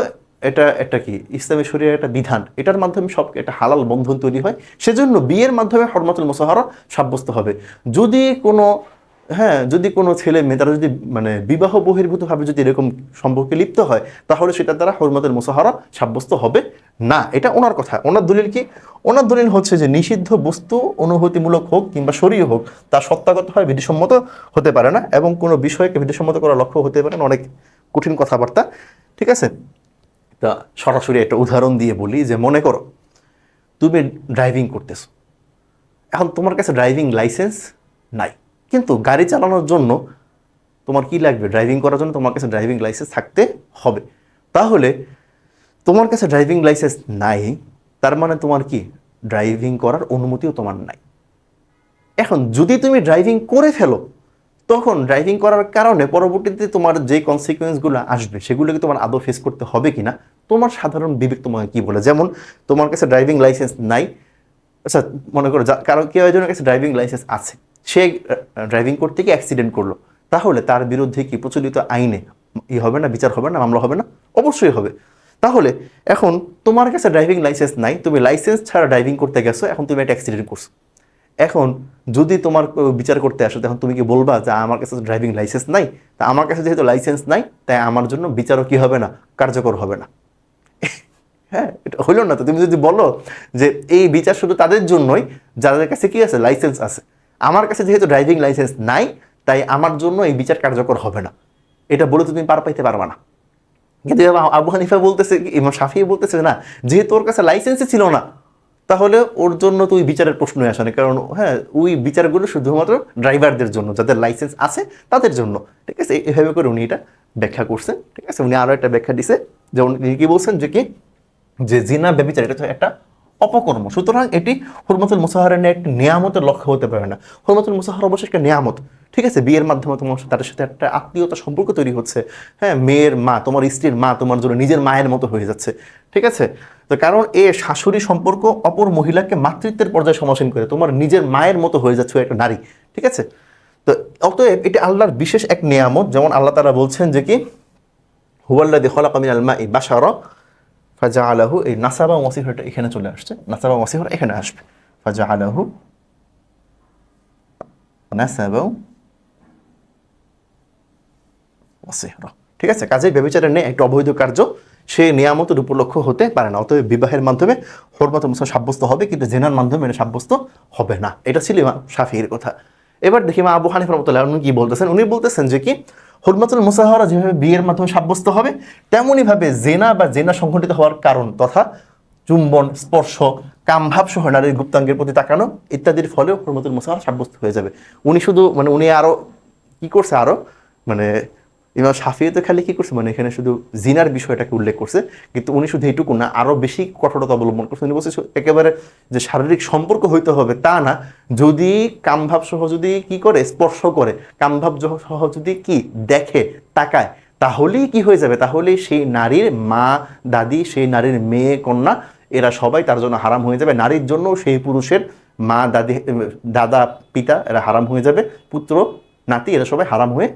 এটা কি ইসলামী শরীয়তের একটা বিধান, এটার মাধ্যমে সব একটা হালাল বন্ধন তৈরি হয়, সেজন্য বিয়ের মাধ্যমে হরমাতুল মুসাহারা সাব্যস্ত হবে। যদি কোনো ছেলে মেয়ে তারা যদি মানে বিবাহ বহির্ভূতভাবে যদি এরকম সম্পর্কে লিপ্ত হয়, তাহলে সেটার দ্বারা হরমাতুল মুসাহারা সাব্যস্ত হবে না। এটা ওনার কথা। ওনার দলিল কি? ওনার দলিল হচ্ছে যে নিষিদ্ধ বস্তু অনুভূতিমূলক হোক কিংবা শরীয় হোক, তা সত্যাগত হয় বিধিসম্মত হতে পারে না, এবং কোনো বিষয়কে বিধিসম্মত করার লক্ষ্য হতে পারে না অনেক কঠিন কথাবার্তা। ঠিক আছে, তা সরাসরি একটা উদাহরণ দিয়ে বলি যে মনে করো তুমি ড্রাইভিং করতেছো, এখন তোমার কাছে ড্রাইভিং লাইসেন্স নাই, কিন্তু গাড়ি চালানোর জন্য তোমার কি লাগবে? ড্রাইভিং করার জন্য তোমার কাছে ড্রাইভিং লাইসেন্স থাকতে হবে। তাহলে তোমার কাছে ড্রাইভিং লাইসেন্স নাই, তার মানে তোমার কি ড্রাইভিং করার অনুমতিও তোমার নাই। এখন যদি তুমি ড্রাইভিং করে ফেলো, তখন ড্রাইভিং করার কারণে পরবর্তীতে তোমার যে কনসিকুয়েন্সগুলো আসবে সেগুলোকে তোমার আদৌ ফেস করতে হবে কিনা, তোমার সাধারণ বিবেক তোমাকে কি বলে। যেমন তোমার কাছে ড্রাইভিং লাইসেন্স নাই, আচ্ছা মনে করো কারো কেউ একজনের কাছে ড্রাইভিং লাইসেন্স আছে, সে ড্রাইভিং করতে গিয়ে অ্যাক্সিডেন্ট করলো, তাহলে তার বিরুদ্ধে কি প্রচলিত আইনে হবে না, বিচার হবে না, মামলা হবে না? অবশ্যই হবে। তাহলে এখন তোমার কাছে ড্রাইভিং লাইসেন্স নাই, তুমি লাইসেন্স ছাড়া ড্রাইভিং করতে গেছো, এখন তুমি একটা অ্যাক্সিডেন্ট করছো। এখন যদি তোমার বিচার করতে আসো, তখন তুমি কি বলবা যে আমার কাছে ড্রাইভিং লাইসেন্স নাই, তা আমার কাছে যেহেতু লাইসেন্স নাই তাই আমার জন্য বিচারও কি হবে না, কার্যকর হবে না? হ্যাঁ, এটা হইল না তো। তুমি যদি বলো যে এই বিচার শুধু তাদের জন্যই যাদের কাছে কি আছে, লাইসেন্স আছে, আমার কাছে যেহেতু ড্রাইভিং লাইসেন্স নাই তাই আমার জন্য এই বিচার কার্যকর হবে না, এটা বলে তুমি পার পাইতে পারবা না। কিন্তু আবু হানিফা বলতেছে, ইমাম শাফি বলতেছে না, যেহেতু ওর কাছে লাইসেন্সই ছিল না, তাহলে ওর জন্য তো ওই বিচারের প্রশ্নই আসে না। কারণ হ্যাঁ, ওই বিচারগুলো শুধুমাত্র ড্রাইভারদের জন্য, যাদের লাইসেন্স আছে তাদের জন্য। ঠিক আছে, এভাবে করে উনি এটা ব্যাখ্যা করছেন। ঠিক আছে, উনি আরও একটা ব্যাখ্যা দিছে, যেমন কি বলছেন যে জিনা ব্যভিচার এটা তো একটা অপকর্ম, সুতরাং এটি হুরমাতুল মুসাহারা নিয়ে একটা নিয়ামতের লক্ষ্য হতে পারে না। হুরমাতুল মুসাহারা অবশ্যই একটা নিয়ামত। ঠিক আছে, বিয়ের মাধ্যমে তোমার তাদের সাথে একটা আত্মীয়তা সম্পর্ক তৈরি হচ্ছে। হ্যাঁ, মেয়ের মা, তোমার স্ত্রীর মা তোমার জন্য নিজের মায়ের মতো হয়ে যাচ্ছে। ঠিক আছে, তো কারণ এ শাশুড়ি সম্পর্ক অপর মহিলাকে মাতৃত্বের পর্যায়ে সমাসীন করে, তোমার নিজের মায়ের মতো হয়ে যাচ্ছে একটা নারী। ঠিক আছে, তো অতএব এটি আল্লাহর বিশেষ এক নিয়ামত। যেমন আল্লাহ তাআলা বলছেন যে কি হুয়াল্লাযী খালাকা মিনাল মাই বাশারা ফাজআলাহু, এই নাসাবা ওয়াসিফাটা এখানে চলে আসছে, নাসাবা ওয়াসিফা এখানে আসবে, ফাজআলাহু নাসাবা ওয়াসিফা। ঠিক আছে, কাজেই ব্যভিচারের নেই একটা অবৈধ কার্য, সে নিয়ামতের উপলক্ষ হতে পারে না। অতএব বিবাহের মাধ্যমে হুরমাতুল মুসাহারা সাব্যস্ত হবে, কিন্তু জিনার মাধ্যমে এটা সাব্যস্ত হবে না। এটা ছিল ইমাম শাফিঈর কথা। এবার দেখি ইমাম আবু হানিফা রাহমাতুল্লাহ উনি কি বলতেছেন। উনি বলতেছেন যে কি হুরমাতুল মুসাহারা যেভাবে বিয়ের মাধ্যমে সাব্যস্ত হবে, তেমনইভাবে জেনা বা জেনা সংঘটিত হওয়ার কারণ তথা চুম্বন, স্পর্শ, কামভাব সহ নারীর গুপ্তাঙ্গের প্রতি তাকানো ইত্যাদির ফলেও হুরমাতুল মুসাহারা সাব্যস্ত হয়ে যাবে। উনি আরো কি করছে, আরো মানে ইমাম শাফিঈ তো খালি কি করছে, মানে এখানে শুধু জিনার বিষয়টাকে উল্লেখ করছে, কিন্তু উনি শুধু এইটুকু না, আরো বেশি কঠোরতা অবলম্বন করছে। উনি বলছে একেবারে যে শারীরিক সম্পর্ক হইতে হবে তা না, যদি কামভাব সহ যদি কি করে, স্পর্শ করে, কামভাব সহ যদি কি দেখে, তাকায়, তাহলেই কি হয়ে যাবে, তাহলে সেই নারীর মা দাদি, সেই নারীর মেয়ে কন্যা, এরা সবাই তার জন্য হারাম হয়ে যাবে। নারীর জন্য সেই পুরুষের মা দাদি দাদা পিতা এরা হারাম হয়ে যাবে, পুত্র নাতি এরা সবাই হারাম হয়ে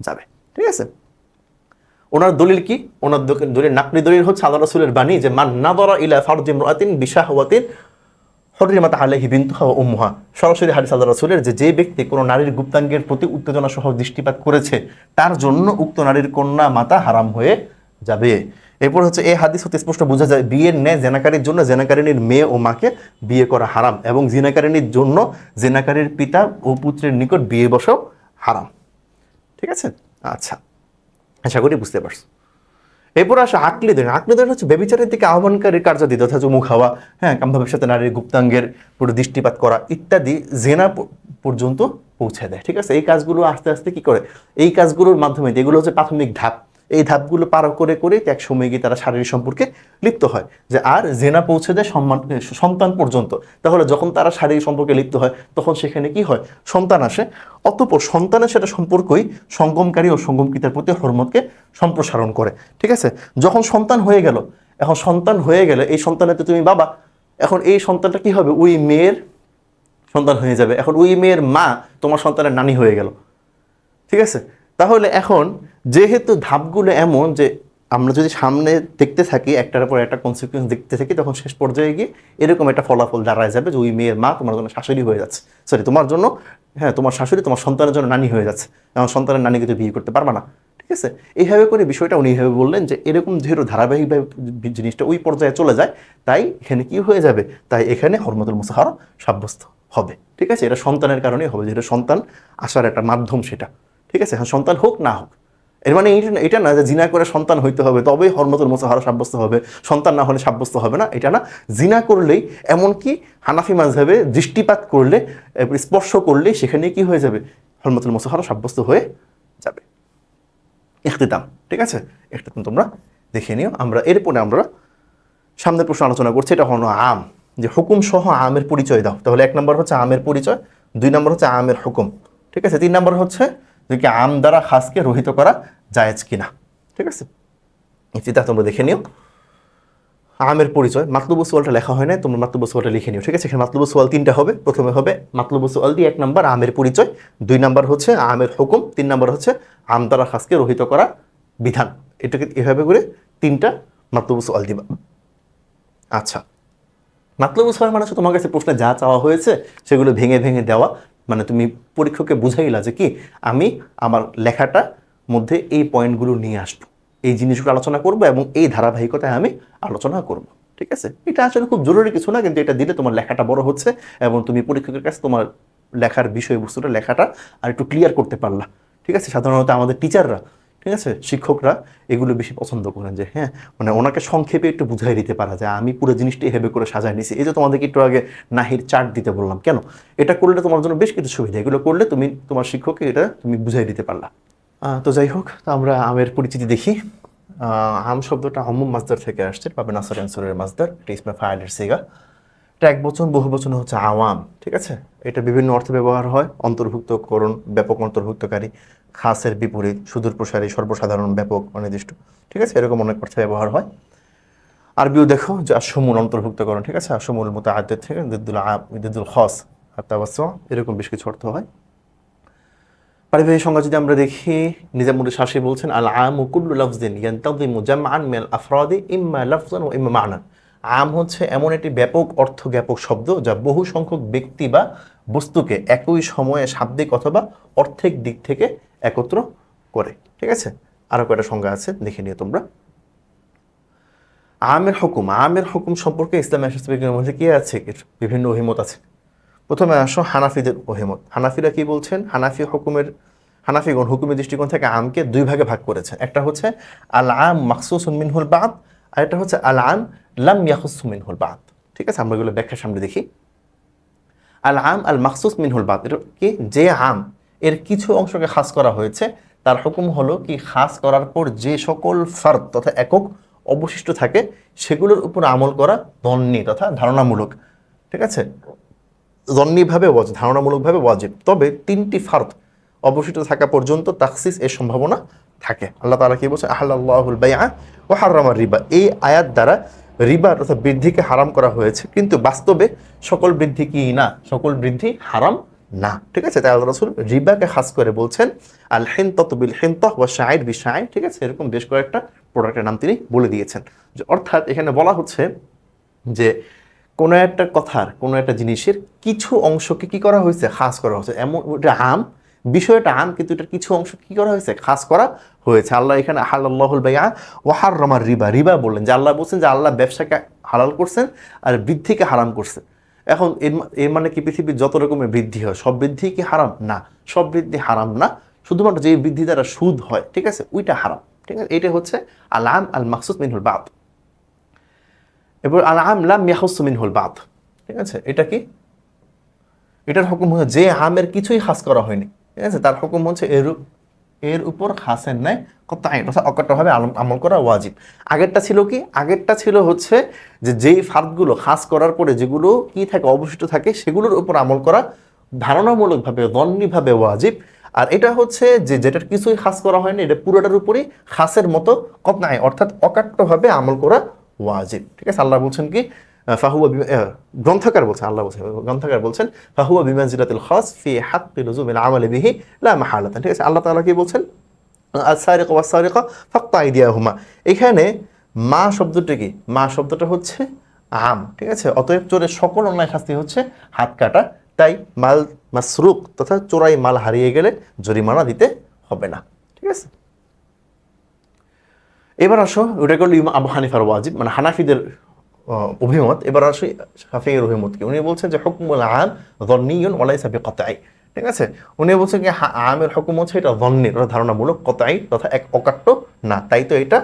যাবে। ঠিক আছে, ওনার দলিল কি? ওনার দলিল নাকলি দলিল হচ্ছে আল্লাহ রাসূলের বাণী যে মান নাযারা ইলা ফারজি ইমরাতিন বিশাহওয়াতিন হুররিমাত আলাইহি বিনতুহা ওয়া উম্মুহা। সরাসরি হাদিস আল্লাহ রাসূলের যে ব্যক্তি কোনো নারীর গুপ্তাঙ্গের প্রতি উত্তেজনা সহ দৃষ্টিপাত করেছে তার জন্য উক্ত নারীর কন্যা মাতা হারাম হয়ে যাবে। এরপর হচ্ছে এই হাদিস হতে স্পষ্ট বোঝা যায় বিয়ের ন্যায় জেনাকারীর জন্য জেনাকারিনীর মেয়ে ও মাকে বিয়ে করা হারাম, এবং জেনাকারিনীর জন্য জেনাকারীর পিতা ও পুত্রের নিকট বিয়ে বসাও হারাম। ঠিক আছে, আচ্ছা, আশা করি বুঝতে পারছো। এরপর আসে আকলি দলিল। আকলি দলিল হচ্ছে ব্যভিচারের দিকে আহ্বানকারী কার্যাদি তথা চুমু খাওয়া, কামভাবের সাথে নারীর গুপ্তাঙ্গের পুরো দৃষ্টিপাত করা ইত্যাদি জেনা পর্যন্ত পৌঁছে দেয়। ঠিক আছে, এই কাজগুলো আস্তে আস্তে কি করে, এই কাজগুলোর মাধ্যমে, এগুলো হচ্ছে প্রাথমিক ধাপ, এই ধাপগুলো পার করে করে এক সময় গিয়ে তারা শারীরিক সম্পর্কে লিপ্ত হয়, যে আর জেনা পৌঁছে দেয় সন্তান পর্যন্ত। তাহলে যখন তারা শারীরিক সম্পর্কে লিপ্ত হয় তখন সেখানে কি হয়, সন্তান আসে। অতঃপর সন্তানের সেটা সম্পর্কই সঙ্গমকারী ও সঙ্গমকৃতার প্রতি হরমতকে সম্প্রসারণ করে। ঠিক আছে, যখন সন্তান হয়ে গেল, এখন সন্তান হয়ে গেলে এই সন্তানের তো তুমি বাবা, এখন এই সন্তানটা কি হবে, ওই মেয়ের সন্তান হয়ে যাবে। এখন ওই মেয়ের মা তোমার সন্তানের নানি হয়ে গেল। ঠিক আছে, তাহলে এখন যেহেতু ধাপগুলো এমন যে আমরা যদি সামনে দেখতে থাকি, একটার পর একটা কনসিকুয়েন্স দেখতে থাকি, তখন শেষ পর্যায়ে গিয়ে এরকম একটা ফলাফল দাঁড়ায় যাবে যে ওই মেয়ের মা তোমার জন্য শাশুড়ি হয়ে যাচ্ছে, সরি তোমার জন্য, তোমার শাশুড়ি তোমার সন্তানের জন্য নানি হয়ে যাচ্ছে। এখন সন্তানের নানিকে তো বিয়ে করতে পারবা না। ঠিক আছে, এইভাবে করে বিষয়টা উনি এইভাবে বললেন যে এরকম যেহেতু ধারাবাহিকভাবে জিনিসটা ওই পর্যায়ে চলে যায়, তাই এখানে কি হয়ে যাবে, তাই এখানে হরমতুল মুসাহারা সাব্যস্ত হবে। ঠিক আছে, এটা সন্তানের কারণেই হবে, যেটা সন্তান আসার একটা মাধ্যম সেটা। ঠিক আছে, হ্যাঁ, সন্তান হোক না হোক, এর মানে এটা না যে জিনা করে সন্তান হইতে হবে তবেই হরমতুল মুসাহারা সাব্যস্ত হবে, সন্তান না হলে সাব্যস্ত হবে না, এটা না। জিনা করলেই, এমনকি হানাফি মাযহাবে দৃষ্টিপাত করলে, স্পর্শ করলেই সেখানে কি হয়ে যাবে, হরমতুল মুসাহারা সাব্যস্ত হয়ে যাবে। ইখতিতাম, ঠিক আছে, ইখতিতাম তোমরা দেখে নিও। এরপরে আমরা সামনের প্রশ্ন আলোচনা করছি, এটা হলো আম, যে হুকুম সহ আমের পরিচয় দাও। তাহলে 1 নম্বর হচ্ছে আমের পরিচয়, 2 নম্বর হচ্ছে আমের হুকুম, ঠিক আছে, 3 নম্বর হচ্ছে যে কি আম দ্বারা খাসকে রহিত করা জায়েজ কিনা। ঠিক আছে, এটা তোমরা দেখে নিও। আমের পরিচয়, মাতলুবু সুয়ালটা লেখা হয় না, তোমরা মাতলুবু সুয়ালটা লিখে নিও। ঠিক আছে, এখানে মাতলুবু সুয়াল 3টা হবে। প্রথমে হবে মাতলুবু সুয়াল দিয়ে 1 নম্বর আমের পরিচয়, 2 নম্বর হচ্ছে আমের হুকুম, 3 নম্বর হচ্ছে আম দ্বারা খাসকে রহিত করা বিধান। এটাকে এভাবে করে 3টা মাতলুবু সুয়াল দিবা। আচ্ছা, মাতলুবু সুয়াল মানে হচ্ছে তোমার কাছে প্রশ্নে যা চাওয়া হয়েছে সেগুলো ভেঙে ভেঙে দেওয়া, মানে তুমি পরীক্ষককে বুঝাইলা যে কি আমি আমার লেখাটা মধ্যে এই পয়েন্টগুলো নিয়ে আসবো, এই জিনিসগুলো আলোচনা করবো এবং এই ধারাবাহিকতায় আমি আলোচনা করব। ঠিক আছে, এটা আসলে খুব জরুরি কিছু না, কিন্তু এটা দিলে তোমার লেখাটা বড় হচ্ছে এবং তুমি পরীক্ষকের কাছে তোমার লেখার বিষয়বস্তুটা, লেখাটা আর একটু ক্লিয়ার করতে পারলা। ঠিক আছে, সাধারণত আমাদের টিচাররা, ঠিক আছে, শিক্ষকরা এগুলো বেশি পছন্দ করেন যে মানে ওনাকে সংক্ষেপে একটু বুঝাই দিতে পারা যায়, আমি পুরো জিনিসটা এভাবে করে সাজায় নিছি। এই যে তোমাদেরকে একটু আগে নাহির চার্ট দিতে বললাম, কেন এটা করলে তোমার জন্য বেশ কিছু সুবিধা, এগুলো করলে তুমি তোমার শিক্ষককে এটা তুমি বুঝাই দিতে পারলা। তো যাই হোক, আমরা আমের পরিচিতি দেখি। আম শব্দটা আম্মুম মাসদার থেকে আসছে, পাবে নাসার অ্যান্সারের মাসদার, এটা ইসমে ফাইলের সিগা। এটা একবচন বহু বচন হচ্ছে আওয়াম। ঠিক আছে, এটা বিভিন্ন অর্থে ব্যবহার হয়, অন্তর্ভুক্তকরণ, ব্যাপক অন্তর্ভুক্তকারী, খাসের বিপরীত, সুদূর প্রসারী, সর্বসাধারণ, ব্যাপক, অনির্দিষ্ট। ঠিক আছে, এরকম অনেক অর্থে ব্যবহার হয়। আরবিও দেখো যে আসমুল অন্তর্ভুক্তকরণ, ঠিক আছে, আসমুল মুতাআদ্দিদ থেকে দিদুল খাস আতাওয়াসসু, এরকম বেশ কিছু অর্থ হয়। পারিবারিক সংজ্ঞা যদি আমরা দেখি, নিজামুল শাসি বলছেন আল আমু কুল্লু লাফজিন ইয়ান্তাযিমু জামআন মিনাল আফরাদি ইম্মা লাফজান ওয়া ইম্মা মা'নান। আম হচ্ছে এমন একটি ব্যাপক অর্থ জ্ঞাপক শব্দ যা বহু সংখ্যক ব্যক্তি বা বস্তুকে একই সময়ে শাব্দিক অথবা অর্থিক দিক থেকে একত্র করে। ঠিক আছে, আরো কয়টা সংজ্ঞা আছে দেখে নিও তোমরা। আমের হুকুম, আমের হুকুম সম্পর্কে ইসলামী শাস্ত্রের মধ্যে কি আছে, বিভিন্ন অভিমত আছে। প্রথমে আসো হানাফিদের অভিমত। হানাফিরা কি বলছেন, হানাফিগণ হুকুমের দৃষ্টিকোণ থেকে আমকে 2 ভাগে ভাগ করেছেন। একটা হচ্ছে আল আম মাখসুসুন মিনহুল বাদ, আর একটা হচ্ছে আল আম লাম ইয়াখুসসু মিনহুল বাদ। ঠিক আছে, আমরা এগুলো ব্যাখ্যা সামনে দেখি। আল আম আল মাখসুস মিনহুল বাদ, এটা কি, যে আম এর কিছু অংশকে খাস করা হয়েছে তার হুকুম হলো কি, খাস করার পর যে সকল ফার্দ তথা একক অবশিষ্ট থাকে সেগুলোর উপর আমল করা দন্নি তথা ধারণামূলক। ঠিক আছে, জন্নিভাবে ধারণামূলকভাবে ওয়াজিব, তবে 3টি ফার্দ অবশিষ্ট থাকা পর্যন্ত তাখসিস এর সম্ভাবনা থাকে। আল্লাহ তাআলা কি বলছে, আহাল্লাল্লাহুল বাইআ ওয়া হাররামার রিবা, এই আয়াত দ্বারা রিবার অর্থাৎ বৃদ্ধিকে হারাম করা হয়েছে, কিন্তু বাস্তবে সকল বৃদ্ধি কি না, সকল বৃদ্ধি হারাম না। ঠিক আছে, তাই আল্লাহ রাসূল রিবাকে খাস করে বলছেন আল হিনতাতু বিল হিনতাহ ওয়া শাইর বিশ শাইর। ঠিক আছে, এরকম বেশ কয়েকটা প্রোডাক্টের নাম তিনি বলে দিয়েছেন। যে অর্থাৎ এখানে বলা হচ্ছে যে কোনো একটা কথার, কোনো একটা জিনিসের কিছু অংশকে কি করা হয়েছে, খাস করা হয়েছে। এমন ওটা আম, বিষয়টা আম, কিন্তু এটার কিছু অংশ কি করা হয়েছে, খাস করা হয়েছে। আল্লাহ এখানে আহাল্লাহুল বাইআ ওয়া হাররামার রিবা, রিবা বললেন যে আল্লাহ বলছেন যে আল্লাহ ব্যবসাকে হালাল করছেন আর বৃদ্ধিকে হারাম করছেন। এখন এর মানে কি পৃথিবীর যত রকমের বৃদ্ধি হয় সব বৃদ্ধি কি হারাম? না, সব বৃদ্ধি হারাম না, শুধুমাত্র যে বৃদ্ধি দ্বারা সুদ হয়, ঠিক আছে, ওইটা হারাম। ঠিক আছে, এটা হচ্ছে আল আম আল মাকসুস মিনহুল বাদ। এবার আল আম লাম ইয়াখুসসু মিনহুল বাদ। ঠিক আছে, এটা কি, এটার হুকুম হচ্ছে যে আমের কিছুই খাস করা হয়নি, ঠিক আছে, তার হুকুম হচ্ছে এর উপর খাসের নাই কতআই অর্থাৎ অকট্টভাবে আমল করা ওয়াজিব। আগেরটা ছিল কি, আগেরটা ছিল হচ্ছে যে যেই ফার্দগুলো খাস করার পরে যেগুলো কি থাকে, অবশিষ্ট থাকে, সেগুলোর উপর আমল করা ধারণামূলকভাবে দন্নিভাবে ওয়াজিব। আর এটা হচ্ছে যে যেটার কিছুই খাস করা হয়নি, এটা পুরোটার উপরই খাসের মতো কতআই অর্থাৎ অকাট্যভাবে আমল করা ওয়াজিব। ঠিক আছে, আল্লাহ বলছেন কি, ফাহুয়া গ্রন্থকার বলছেন, আল্লাহ বলছেন, গ্রন্থকার বলছেন ফাহুয়া বিমানজিলাতিল খাস ফি হাক্কি লুজুমিল আমালি বিহি লা মাহালাতান। ঠিক আছে, আল্লাহ তাআলা কি বলছেন, আস-সারিকু ওয়াস-সারিকা ফাকতা আইদিয়াহুমা। এখানে মা শব্দটা কি, মা শব্দটা হচ্ছে আম। ঠিক আছে, অতএব চোরের সকল অন্যায় শাস্তি হচ্ছে হাত কাটা। তাই মাল মাসরুক তথা চোরাই মাল হারিয়ে গেলে জরিমানা দিতে হবে না। ঠিক আছে, এবার আসো, ওটা করলো আবু হানিফার ওয়াজিব, মানে হানাফিদের অভিমত। এবার আসো শাফিঈর অভিমত কি, উনি বলছেন যে হুকমুল আম যন্নিয়ুন ওয়া লাইসা বিকতঈ। ঠিক আছে, উনি বলছেন কি আমের হুকুম হচ্ছে এটা যন্নি অর্থাৎ ধারণামূলক, কতঈ তথা এক অকাট্য না, তাই তো এটা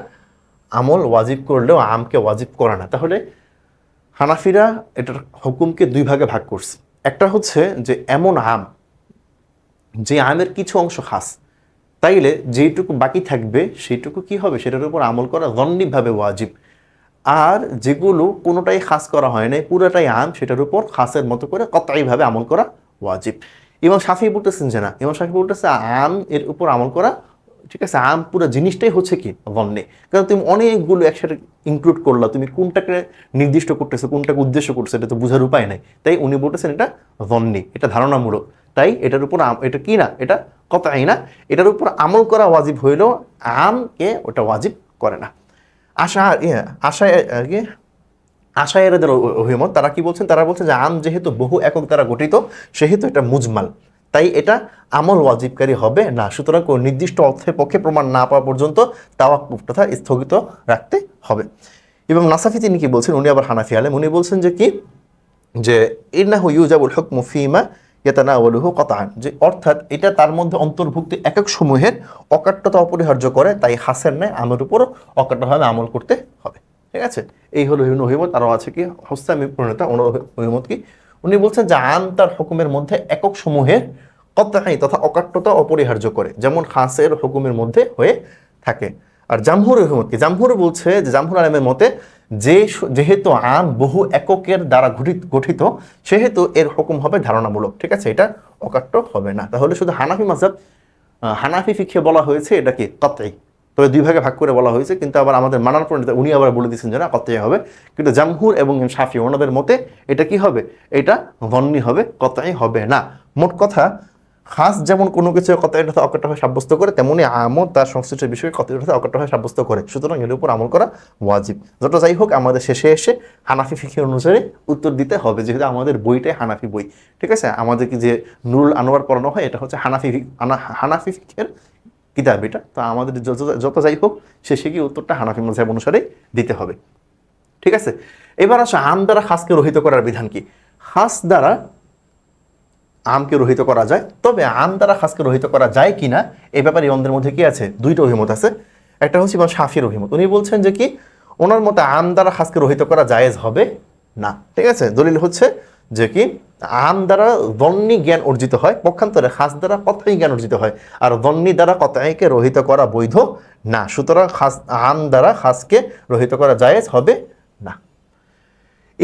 আমল ওয়াজিব করলেও আমকে ওয়াজিব করে না। তাহলে হানাফিরা এটার হুকুমকে দুই ভাগে ভাগ করছে। একটা হচ্ছে যে এমন আম যে আমের কিছু অংশ খাস, তাইলে যেইটুকু বাকি থাকবে সেইটুকু কি হবে, সেটার উপর আমল করা যন্নিভাবে ওয়াজিব। আর যেগুলো কোনোটাই খাস করা হয় নাই, পুরোটাই আম, সেটার উপর খাসের মতো করে কতঈভাবে আমল করা ওয়াজিব। ইমাম শাফিঈ বলতেছেন যে না, ইমাম শাফিঈ বলতেছে আম এর উপর আমল করা, ঠিক আছে, আম পুরো জিনিসটাই হচ্ছে কি যন্নি, কারণ তুমি অনেকগুলো একসাথে ইনক্লুড করলা, তুমি কোনটাকে নির্দিষ্ট করতেছো, কোনটাকে উদ্দেশ্য করছো, এটা তো বোঝার উপায় নাই। তাই উনি বলতেছেন এটা যন্নি, এটা ধারণামূলক, তাই এটার উপর এটা কি না, এটা কতঈ না, এটার উপর আমল করা ওয়াজিব হইলেও আমকে ওটা ওয়াজিব করে না। আশায়েরাদের অভিমত, তারা কি বলছেন, তারা বলছেন যে আম যেহেতু বহু একক দ্বারা গঠিত, সেহেতু এটা মুজমাল, তাই এটা আমল ওয়াজিবকারী হবে না। সুতরাং কোনো নির্দিষ্ট অর্থের পক্ষে প্রমাণ না পাওয়া পর্যন্ত তাওয়াক্কুফ তথা স্থগিত রাখতে হবে। এবং নাসাফি তিনি কি বলছেন, উনি আবার হানাফি আলেম, উনি বলছেন যে কি, যে ইন্নাহু ইউজাবুল হুকমু ফীমা ইয়াতানাওয়ালুহু কতআন, যে অর্থাৎ এটা তার মধ্যে অন্তর্ভুক্ত একক সমূহের অকাট্যতা অপরিহার্য করে, তাই হাসের ন্যায় আমের উপর অকাট্যভাবে আমল করতে হবে। ঠিক আছে, এই হলো ইবনে অহিমত। আরও আছে কি হুসামি প্রণেতা অহিমত কি, উনি বলছেন যে আম তার হুকুমের মধ্যে একক সমূহের কতঈ তথা অকাট্যতা অপরিহার্য করে, যেমন খাসের হুকুমের মধ্যে হয়ে থাকে। আর জামহুর অভিমত কি, জামহুর বলছে যে জামহুর আলেমের মতে যেহেতু আম বহু এককের দ্বারা গঠিত, সেহেতু এর হুকুম হবে ধারণামূলক। ঠিক আছে, এটা অকাট্য হবে না। তাহলে শুধু হানাফি মাযহাব, হানাফি ফিকহে বলা হয়েছে এটা কি কতঈ, তবে দুই ভাগে ভাগ করে বলা হয়েছে, কিন্তু আবার আমাদের মানার পণ্ডিত উনি আবার বলে দিচ্ছেন যে না কতঈ হবে। কিন্তু জামহুর এবং শাফি ওনাদের মতে এটা কি হবে, এটা যন্নি হবে, কতঈ হবে না। মোট কথা, খাস যেমন কোনো কিছু কতঈটা অকাট্যভাবে সাব্যস্ত করে, তেমনি আমও তার সংশ্লিষ্ট বিষয়ে কতঈটা অকাট্যভাবে সাব্যস্ত করে, সুতরাং এর উপর আমল করা ওয়াজিব। যত যাই হোক, আমাদের শেষে এসে হানাফি ফিকহের অনুসারে উত্তর দিতে হবে, যেহেতু আমাদের বইটাই হানাফি বই। ঠিক আছে, আমাদেরকে যে নুরুল আনোয়ার পড়ানো হয় এটা হচ্ছে হানাফি ফিকহের কিতাব এটা, তো আমাদের যত যাই হোক শেষে গিয়ে উত্তরটা হানাফি মাযহাব অনুসারে দিতে হবে। ঠিক আছে, এবার আসো আম দ্বারা খাসকে রহিত করার বিধান কি। খাস দ্বারা আমকে রহিত করা যায়, তবে আম দ্বারা খাসকে রহিত করা যায় কিনা এই ব্যাপারে ইমামদের মধ্যে কি আছে, দুইটা অভিমত আছে। একটা হচ্ছে ইমাম শাফির অভিমত, উনি বলছেন যে কি ওনার মতে আম দ্বারা খাসকে রহিত করা জায়েজ হবে না। ঠিক আছে, দলিল হচ্ছে যে কি আম দ্বারা যন্নি জ্ঞান অর্জিত হয়, পক্ষান্তরে খাস দ্বারা কতঈ জ্ঞান অর্জিত হয়, আর যন্নি দ্বারা কতঈকে রহিত করা বৈধ না। সুতরাং আম দ্বারা খাসকে রহিত করা জায়েজ হবে না।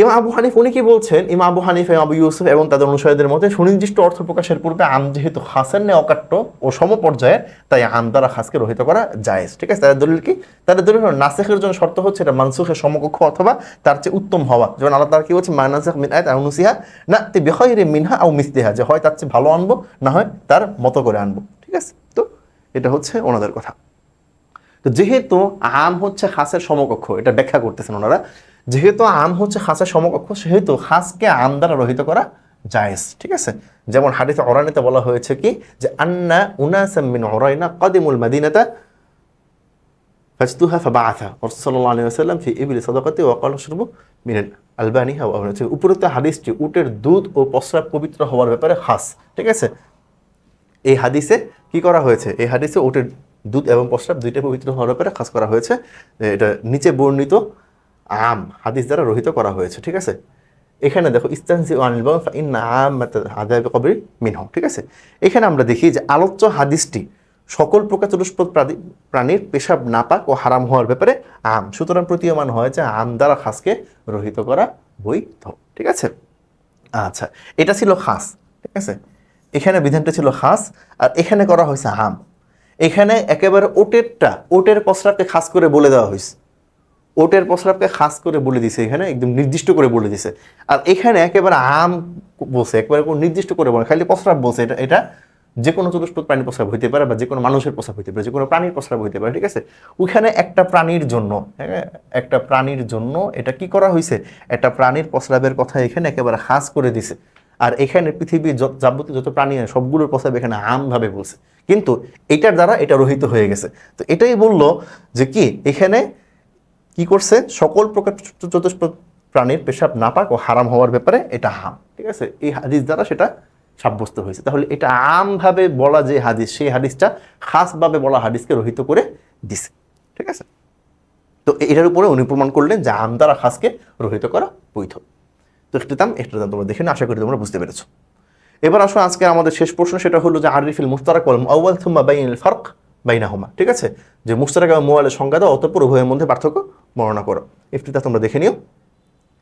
ইমাম আবু হানিফ উনি কি বলছেন, ইমাম আবু হানিফ এবং আবু ইউসুফ এবং তাদের অনুসারীদের মতে সুনির্দিষ্ট অর্থ প্রকাশের পূর্বে আম যেহেতু খাসের ন্যায় অকাট্য ও সমপর্যায়ের, তাই আম দ্বারা খাসকে রহিত করা জায়েজ। ঠিক আছে, তাদের দলিল কি? তাদের দলিল হলো নাসিখের জন্য শর্ত হচ্ছে এটা মানসুখের সমকক্ষ অথবা তার চেয়ে উত্তম হওয়া। যেমন আল্লাহ তাআলা কি বলছে, মা নাসিখ মিন আয়াতিন আও নুসিহা না'তি বিখাইরিন মিনহা আও মিসলিহা, যে হয় তার চেয়ে ভালো আনবো, না হয় তার মতো করে আনবো। ঠিক আছে, তো এটা হচ্ছে ওনাদের কথা। তো যেহেতু আম হচ্ছে খাসের সমকক্ষ, এটা ব্যাখ্যা করতেছেন ওনারা, যেহেতু আম হচ্ছে খাসের সমকক্ষ, সেহেতু খাসকে আম দ্বারা রহিত করা জায়েজ। ঠিক আছে, যেমন হাদিসে ওরানিতে বলা হয়েছে কি, যে আন্না উনাসাম মিন উরাইনা কাদিমুল মাদিনাতা ফাজতুহা ফাবাআথা রাসূল সাল্লাল্লাহু আলাইহি ওয়াসাল্লাম ফি ইবলি সাদাকাতি ওয়া ক্বালা শুরবু মিন আলবানিহা ওয়া আবনাতি। উপরোক্ত হাদিসটি উটের দুধ ও প্রস্রাব পবিত্র হওয়ার ব্যাপারে খাস। ঠিক আছে, এই হাদিসে কি করা হয়েছে, এই হাদিসে উটের দুধ এবং প্রস্রাব দুইটা পবিত্র হওয়ার ব্যাপারে খাস করা হয়েছে। এটা নিচে বর্ণিত আম হাদিস দ্বারা রহিত করা হয়েছে। ঠিক আছে, এখানে দেখো ইস্তানজি আনিল বাউল ফা ইন্না আমাতা আযাবি কবরি মিনহু। ঠিক আছে, এখানে আমরা দেখি যে আলোচ্য হাদিসটি সকল প্রকার চতুষ্পদ প্রাণীর পেশাব নাপাক ও হারাম হওয়ার ব্যাপারে আম, সুতরাং প্রতীয়মান হয় যে আম দ্বারা খাসকে রহিত করা বৈধ। ঠিক আছে, আচ্ছা, এটা ছিল খাস। ঠিক আছে, এখানে বিধানটা ছিল খাস, আর এখানে করা হয়েছে আম। এখানে একেবারে ওটের প্রস্রাবকে খাস করে বলে দেওয়া হয়েছে, ওটের প্রস্রাবকে খাস করে বলে দিছে, এখানে একদম নির্দিষ্ট করে বলে দিছে। আর এখানে একেবারে আম বলছে, একবারে কোনো নির্দিষ্ট করে বলে, খালি প্রস্রাব বলছে। এটা এটা যে কোনো চতুষ্পদ প্রাণীর প্রস্রাব হইতে পারে, বা যে কোনো মানুষের প্রস্রাব হইতে পারে, যে কোনো প্রাণীর প্রস্রাব হইতে পারে। ঠিক আছে, ওইখানে একটা প্রাণীর জন্য, হ্যাঁ, একটা প্রাণীর জন্য এটা কি করা হয়েছে, একটা প্রাণীর প্রস্রাবের কথা এখানে একেবারে খাস করে দিছে। আর এখানে পৃথিবীর যাবতীয় যত প্রাণী আছে সবগুলোর প্রস্রাব এখানে আমভাবে বলছে, কিন্তু এটার দ্বারা এটা রহিত হয়ে গেছে। তো এটাই বললো যে কি, এখানে কি করছে, সকল প্রকার চতুষ্পদ প্রাণীর পেশাব নাপাক ও হারাম হওয়ার ব্যাপারে এটা হাম। ঠিক আছে, এই হাদিস দ্বারা সেটা সাব্যস্ত হয়েছে। তাহলে এটা আমভাবে বলা যে হাদিস, সেই হাদিসটা খাসভাবে বলা হাদিসকে রহিত করে দিছে। ঠিক আছে, তো এটার উপরে উনি প্রমাণ করলেন যে আম দ্বারা খাসকে রহিত করা বৈধ। তো একটা দাম তোমরা দেখে না, আশা করি তোমরা বুঝতে পেরেছো। এবার আসো আজকে আমাদের শেষ প্রশ্ন, সেটা হলো যে আরিফিল মুশতারাক ওয়াল মুআওয়াল থুম্মা বাইনিল ফারক বাইনাহুমা। ঠিক আছে, যে মুশতারাক এবং মুআওয়ালের সংজ্ঞা দাও, অতঃপর উভয়ের মধ্যে পার্থক্য বর্ণনা করো। ইফতিতা তোমরা দেখে নিও।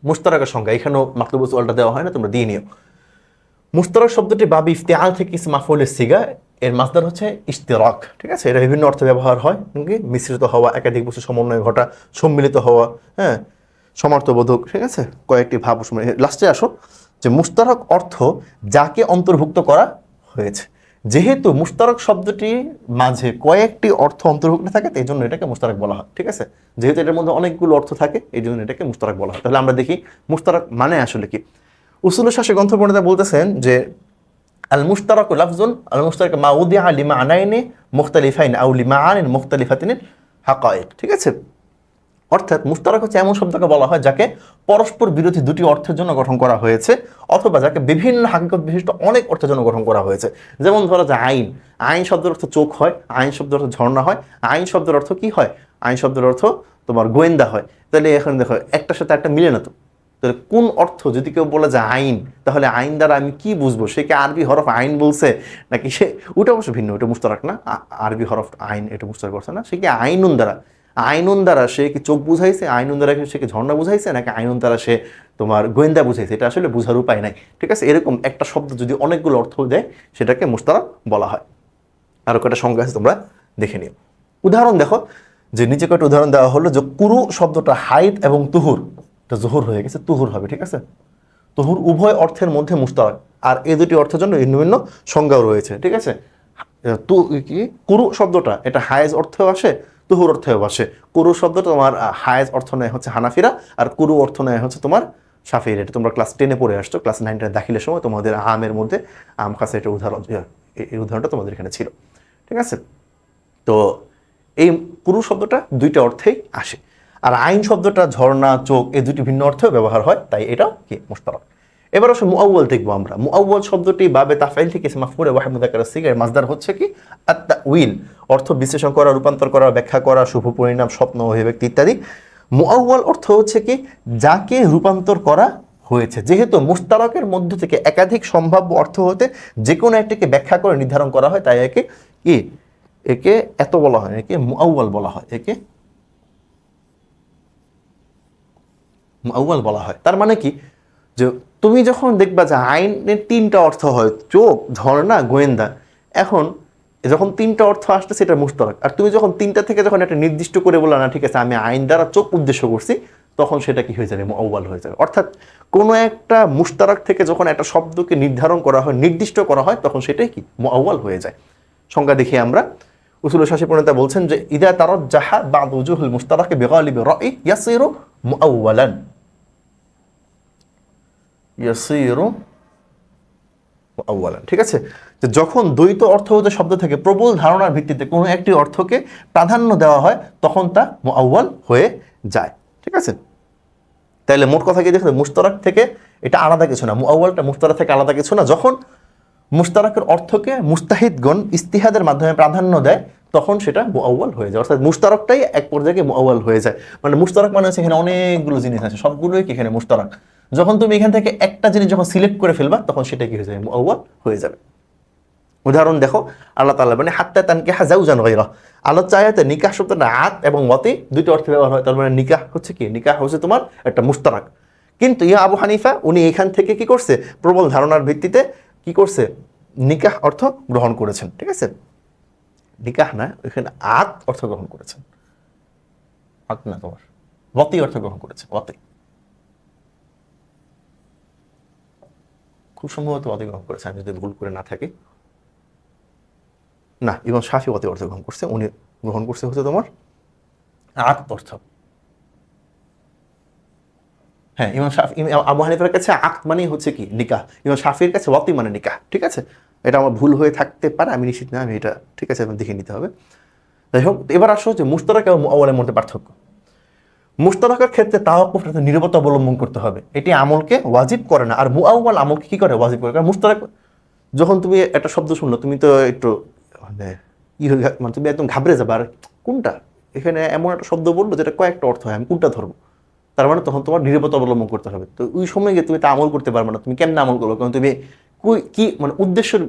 মুশতারাকের সংজ্ঞা, এখানেও মাতলুবুল সুআলটা দেওয়া হয় না, তোমরা দিয়ে নিও। মুশতারাক শব্দটি বাবি ইফতিআল থেকে ইসম মাফউলের সিগা, এর মাসদার হচ্ছে ইশতিরাক। ঠিক আছে, এটা বিভিন্ন অর্থে ব্যবহার হয়, মিশ্রিত হওয়া, একাধিক বস্তু সমন্বয় ঘটা, সম্মিলিত হওয়া, হ্যাঁ, সমার্থবোধক। ঠিক আছে, কয়েকটি ভাব। লাস্টে আসো যে মুশতারাক অর্থ যাকে অন্তর্ভুক্ত করা হয়েছে। যেহেতু মুশতারাক শব্দটির মাঝে কয়েকটি অর্থ অন্তর্ভুক্ত থাকে, এই জন্য এটাকে মুশতারাক বলা হয়। ঠিক আছে, যেহেতু এটার মধ্যে অনেকগুলো অর্থ থাকে, এই জন্য এটাকে মুশতারাক বলা হয়। তাহলে আমরা দেখি মুশতারাক মানে আসলে কি। উসুলুল শাসে গ্রন্থ প্রণেতা বলতেছেন যে আল মুশতারাক লাফজুন, আল মুশতারাক মা উদিআ লিমাআনাইনি মুখতালিফাইন আও লিমাআনিন মুখতালিফাতিন হাকায়েক। ঠিক আছে, অর্থাৎ মুশতারাক হচ্ছে এমন শব্দকে বলা হয় যাকে পরস্পর বিরোধী দুটি অর্থের জন্য গঠন করা হয়েছে, অথবা যাকে বিভিন্ন হাকিকত বিশিষ্ট অনেক অর্থের জন্য গঠন করা হয়েছে। যেমন ধরো যে আইন, আইন শব্দের অর্থ চোখ হয়, আইন শব্দের অর্থ ঝর্ণা হয়, আইন শব্দের অর্থ কি হয়, আইন শব্দের অর্থ তোমার গোয়েন্দা হয়। তাহলে এখন দেখো একটার সাথে একটা মিলে না তো। তাহলে কোন অর্থ, যদি কেউ বলে যে আইন, তাহলে আইন দ্বারা আমি কি বুঝবো, সে কি আরবি হরফ আইন বলছে নাকি সে, ওটা অবশ্য ভিন্ন, ওটা মুশতারাক না, আরবি হরফ আইন এটা মুশতারাক করছে না। সে কি আইনুন দ্বারা, আইনুন দ্বারা সে কি চোখ বুঝাইছে, আইনুন দ্বারা সে কি ঝর্ণা বুঝাইছে, নাকি আইনুন দ্বারা সে তোমার গোয়েন্দা বুঝাইছে, এটা আসলে বোঝার উপায় নাই। ঠিক আছে, এরকম একটা শব্দ যদি অনেকগুলো অর্থ দেয়, সেটাকে মুশতারাক বলা হয়। আরও কয়েকটা সংজ্ঞা আছে, তোমরা দেখে নিও। উদাহরণ দেখো, যে নিচে কয়েকটা উদাহরণ দেওয়া হলো, যে কুরু শব্দটা হাইদ এবং তুহুর, এটা জোহর হয়ে গেছে, তুহুর হবে। ঠিক আছে, তুহুর উভয় অর্থের মধ্যে মুশতারাক, আর এই দুটি অর্থের জন্য বিভিন্ন সংজ্ঞাও রয়েছে। ঠিক আছে, কি কুরু শব্দটা এটা হায়েজ অর্থেও আসে, তুহুর অর্থেও আসে। কুরু শব্দটা তোমার হায়েজ অর্থ নেয় হচ্ছে হানাফিরা, আর কুরু অর্থ নেয় হচ্ছে তোমার শাফিরা। এটা তোমরা ক্লাস 10-এ পড়ে আসছো, ক্লাস 9-10 দাখিলের সময় তোমাদের আমের মধ্যে আম খাসে এটা উদাহরণ, এই উদাহরণটা তোমাদের এখানে ছিল। ঠিক আছে, তো এই কুরু শব্দটা দুইটা অর্থেই আসে, আর আইন শব্দটা ঝর্ণা, চোখ, এই দুটি ভিন্ন অর্থেও ব্যবহার হয়, তাই এটাও কি মুশতারাক। এবার আসলে মুআউয়াল দেখবো আমরা। মুআউয়াল শব্দটি বাবে তাফঈল থেকে ইসম মাফউল ওয়াহিদ মুযাক্কার সিগার মাসদার হচ্ছে কি আত-তাউইল, অর্থ বিশ্লেষণ করা, রূপান্তর করা, ব্যাখ্যা করা, শুভ পরিণাম, স্বপ্ন, অভিব্যক্তি ইত্যাদি। মুআউয়াল অর্থ হচ্ছে কি যাকে রূপান্তর করা হয়েছে। যেহেতু মুশতারাকের মধ্য থেকে একাধিক সম্ভাব্য অর্থ হতে যে কোনো একটিকে ব্যাখ্যা করে নির্ধারণ করা হয়, তাই একে কি, একে এত বলা হয়, একে মুআউয়াল বলা হয়, একে মুআউয়াল বলা হয়। তার মানে কি, যে তুমি যখন দেখবা যে আইনের তিনটা অর্থ হয়, চোখ, ঝর্ণা, গোয়েন্দা, এখন যখন তিনটা অর্থ আসছে সেটা মুশতারাক, আর তুমি যখন তিনটা থেকে যখন একটা নির্দিষ্ট করে বললা না ঠিক আছে আমি আইন দ্বারা চোখ উদ্দেশ্য করছি, তখন সেটা কি হয়ে যাবে, মুআউয়াল হয়ে যাবে। অর্থাৎ কোনো একটা মুশতারাক থেকে যখন একটা শব্দকে নির্ধারণ করা হয়, নির্দিষ্ট করা হয়, তখন সেটাই কি, মুআউয়াল হয়ে যায়। সংজ্ঞা দেখি আমরা। উসুলুল শাসি প্রণেতা বলছেন যে ইদা তারাজ্জাহা বা'দ উজুহুল মুশতারাক বিগালিবি রাই ইয়াসিরু মুআউয়ালান, ইয়াসিরু মুআউয়ালান। ঠিক আছে, যে যখন দ্বৈত অর্থবোধক শব্দ থেকে প্রবল ধারণার ভিত্তিতে কোনো একটি অর্থকে প্রাধান্য দেওয়া হয়, তখন তা মুআউয়াল হয়ে যায়। ঠিক আছে, তাইলে মোট কথা কি দেখো, মুশতারাক থেকে এটা আলাদা কিছু না, মুআউয়ালটা মুশতারাক থেকে আলাদা কিছু না। যখন মুশতারাকের অর্থকে মুস্তাহিদগণ ইস্তিহাদের মাধ্যমে প্রাধান্য দেয়, তখন সেটা মুআউয়াল হয়ে যায়। অর্থাৎ মুশতারাকটাই এক পর্যায়ে মুআউয়াল হয়ে যায়। মানে মুশতারাক মানে হচ্ছে এখানে অনেকগুলো জিনিস আছে, সবগুলোই কি এখানে মুশতারাক। যখন তুমি এখান থেকে একটা জিনিস যখন সিলেক্ট করে ফেলবা, তখন সেটা কি হয়ে যাবে, মুআউয়াল হয়ে যাবে। উদাহরণ দেখো, আল্লাহ তাআলা মানে হাত্তা তানকিহা যাওজান গায়রা, আল্লাহ চায়াতে নিকাহ শব্দটা আত এবং ওয়াতি দুইটা অর্থে ব্যবহার হয়। তার মানে নিকাহ হচ্ছে কি, নিকাহ হচ্ছে তোমার একটা মুশতারাক। কিন্তু ইয়া আবু হানিফা উনি এখান থেকে কি করছে, প্রবল ধারণার ভিত্তিতে কি করছে, নিকাহ অর্থ গ্রহণ করেছেন। ঠিক আছে, নিকাহ না, এখানে আত অর্থ গ্রহণ করেছেন, আত না তোমার ওয়াতি অর্থ গ্রহণ করেছেন, ওয়াতি, খুব সম্ভবত ওয়াতি গ্রহণ করেছে, আমি যদি ভুল করে না থাকি। না, ইমাম শাফি ওয়াতি অর্থ গ্রহণ করছে, উনি গ্রহণ করছে হচ্ছে তোমার আত অর্থ। হ্যাঁ, ইমাম আবু হানিফার কাছে আত মানে হচ্ছে কি, নিকাহ। ইমাম শাফির কাছে ওয়াতি মানে নিকাহ। ঠিক আছে, এটা আমার ভুল হয়ে থাকতে পারে, আমি নিশ্চিত না, আমি এটা ঠিক আছে দেখে নিতে হবে। যাই হোক, এবার আসো যে মুশতারাক এবং মুআউয়ালের মধ্যে পার্থক্য। মুশতারাকের ক্ষেত্রে তাওয়াক্কুফ, নীরবতা অবলম্বন করতে হবে, এটি আমলকে ওয়াজিব করে না। আর মুআউয়াল আমলকে কি করে, ওয়াজিব করে। কারণ মুশতারাক, যখন তুমি একটা শব্দ শুনলো, তুমি তো একটু মানে মানে তুমি একদম ঘাবড়ে যাবে, আর কোনটা, এখানে এমন একটা শব্দ বললো যেটা কয়েকটা অর্থ হয়, আমি কোনটা ধরবো। তার মানে তখন তোমার নীরবতা অবলম্বন করতে হবে। তো ওই সময় গিয়ে তুমি তা আমল করতে পারবে না। তুমি কেমনে আমল করবো, কারণ তুমি কি মানে উদ্দেশ্যের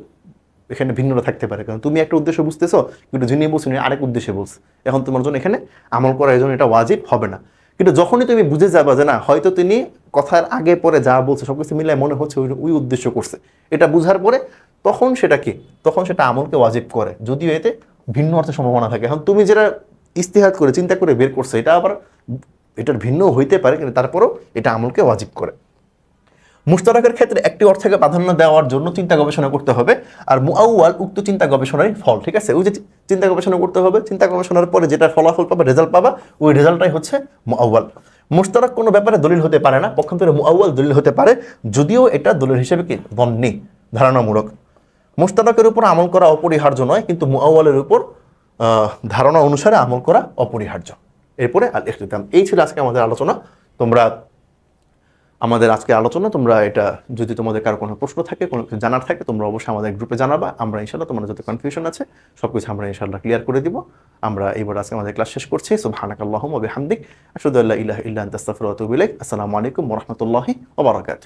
এখানে ভিন্নতা থাকতে পারে। কারণ তুমি একটা উদ্দেশ্য বুঝতেছো, কিন্তু যিনি বলছেন আরেক উদ্দেশ্যে বলছে, এখন তোমার জন্য এখানে আমল করা এই জন্য এটা ওয়াজিব হবে না। কিন্তু যখনই তুমি বুঝে যাবা যে না, হয়তো তিনি কথার আগে পরে যা বলছে সবকিছু মিলাই মনে হচ্ছে ওই উদ্দেশ্য করছে, এটা বুঝার পরে তখন সেটা কি, তখন সেটা আমলকে ওয়াজিব করে, যদিও এতে ভিন্ন অর্থের সম্ভাবনা থাকে। এখন তুমি যেটা ইস্তিহাদ করে চিন্তা করে বের করছো, এটা আবার এটার ভিন্ন হইতে পারে, কিন্তু তারপরেও এটা আমলকে ওয়াজিব করে। মুশতারাকের ক্ষেত্রে একটি অর্থকে প্রাধান্য দেওয়ার জন্য চিন্তা গবেষণা করতে হবে, আর মুআউয়াল উক্ত চিন্তা গবেষণারই ফল। ঠিক আছে, ওই যে চিন্তা গবেষণা করতে হবে, চিন্তা গবেষণার পরে যেটা ফলাফল পাবা, রেজাল্ট পাবা, ওই রেজাল্টটাই হচ্ছে মুআউয়াল। মুশতারাক কোনো ব্যাপারে দলিল হতে পারে না, পক্ষান্তরে মুআউয়াল দলিল হতে পারে, যদিও এটা দলিল হিসেবে কি বন্যি, ধারণামূলক। মুশতারাকের উপর আমল করা অপরিহার্য নয়, কিন্তু মুআউয়ালের উপর ধারণা অনুসারে আমল করা অপরিহার্য। এরপরে আল ইখতিতাম। এই ছিল আজকে আমাদের আলোচনা। তোমরা আমাদের আজকে আলোচনা, তোমরা এটা যদি তোমাদের কারো কোনো প্রশ্ন থাকে, কোনো কিছু জানার থাকে, তোমরা অবশ্যই আমাদের গ্রুপে জানাবা। আমরা ইনশাআল্লাহ তোমাদের যত কনফিউশন আছে সবকিছু আমরা ইনশাআল্লাহ ক্লিয়ার করে দিব। আমরা এইবার আজকে আমাদের ক্লাস শেষ করছি। সুবহানাকাল্লাহুম্মা ওয়া বিহামদিক, আশহাদু আল্লা ইলাহা ইল্লা আনতা আস্তাগফিরুকা ওয়া আতুবু ইলাইক। আসসালামু আলাইকুম ওয়া রাহমাতুল্লাহি ওয়া বারাকাতুহু।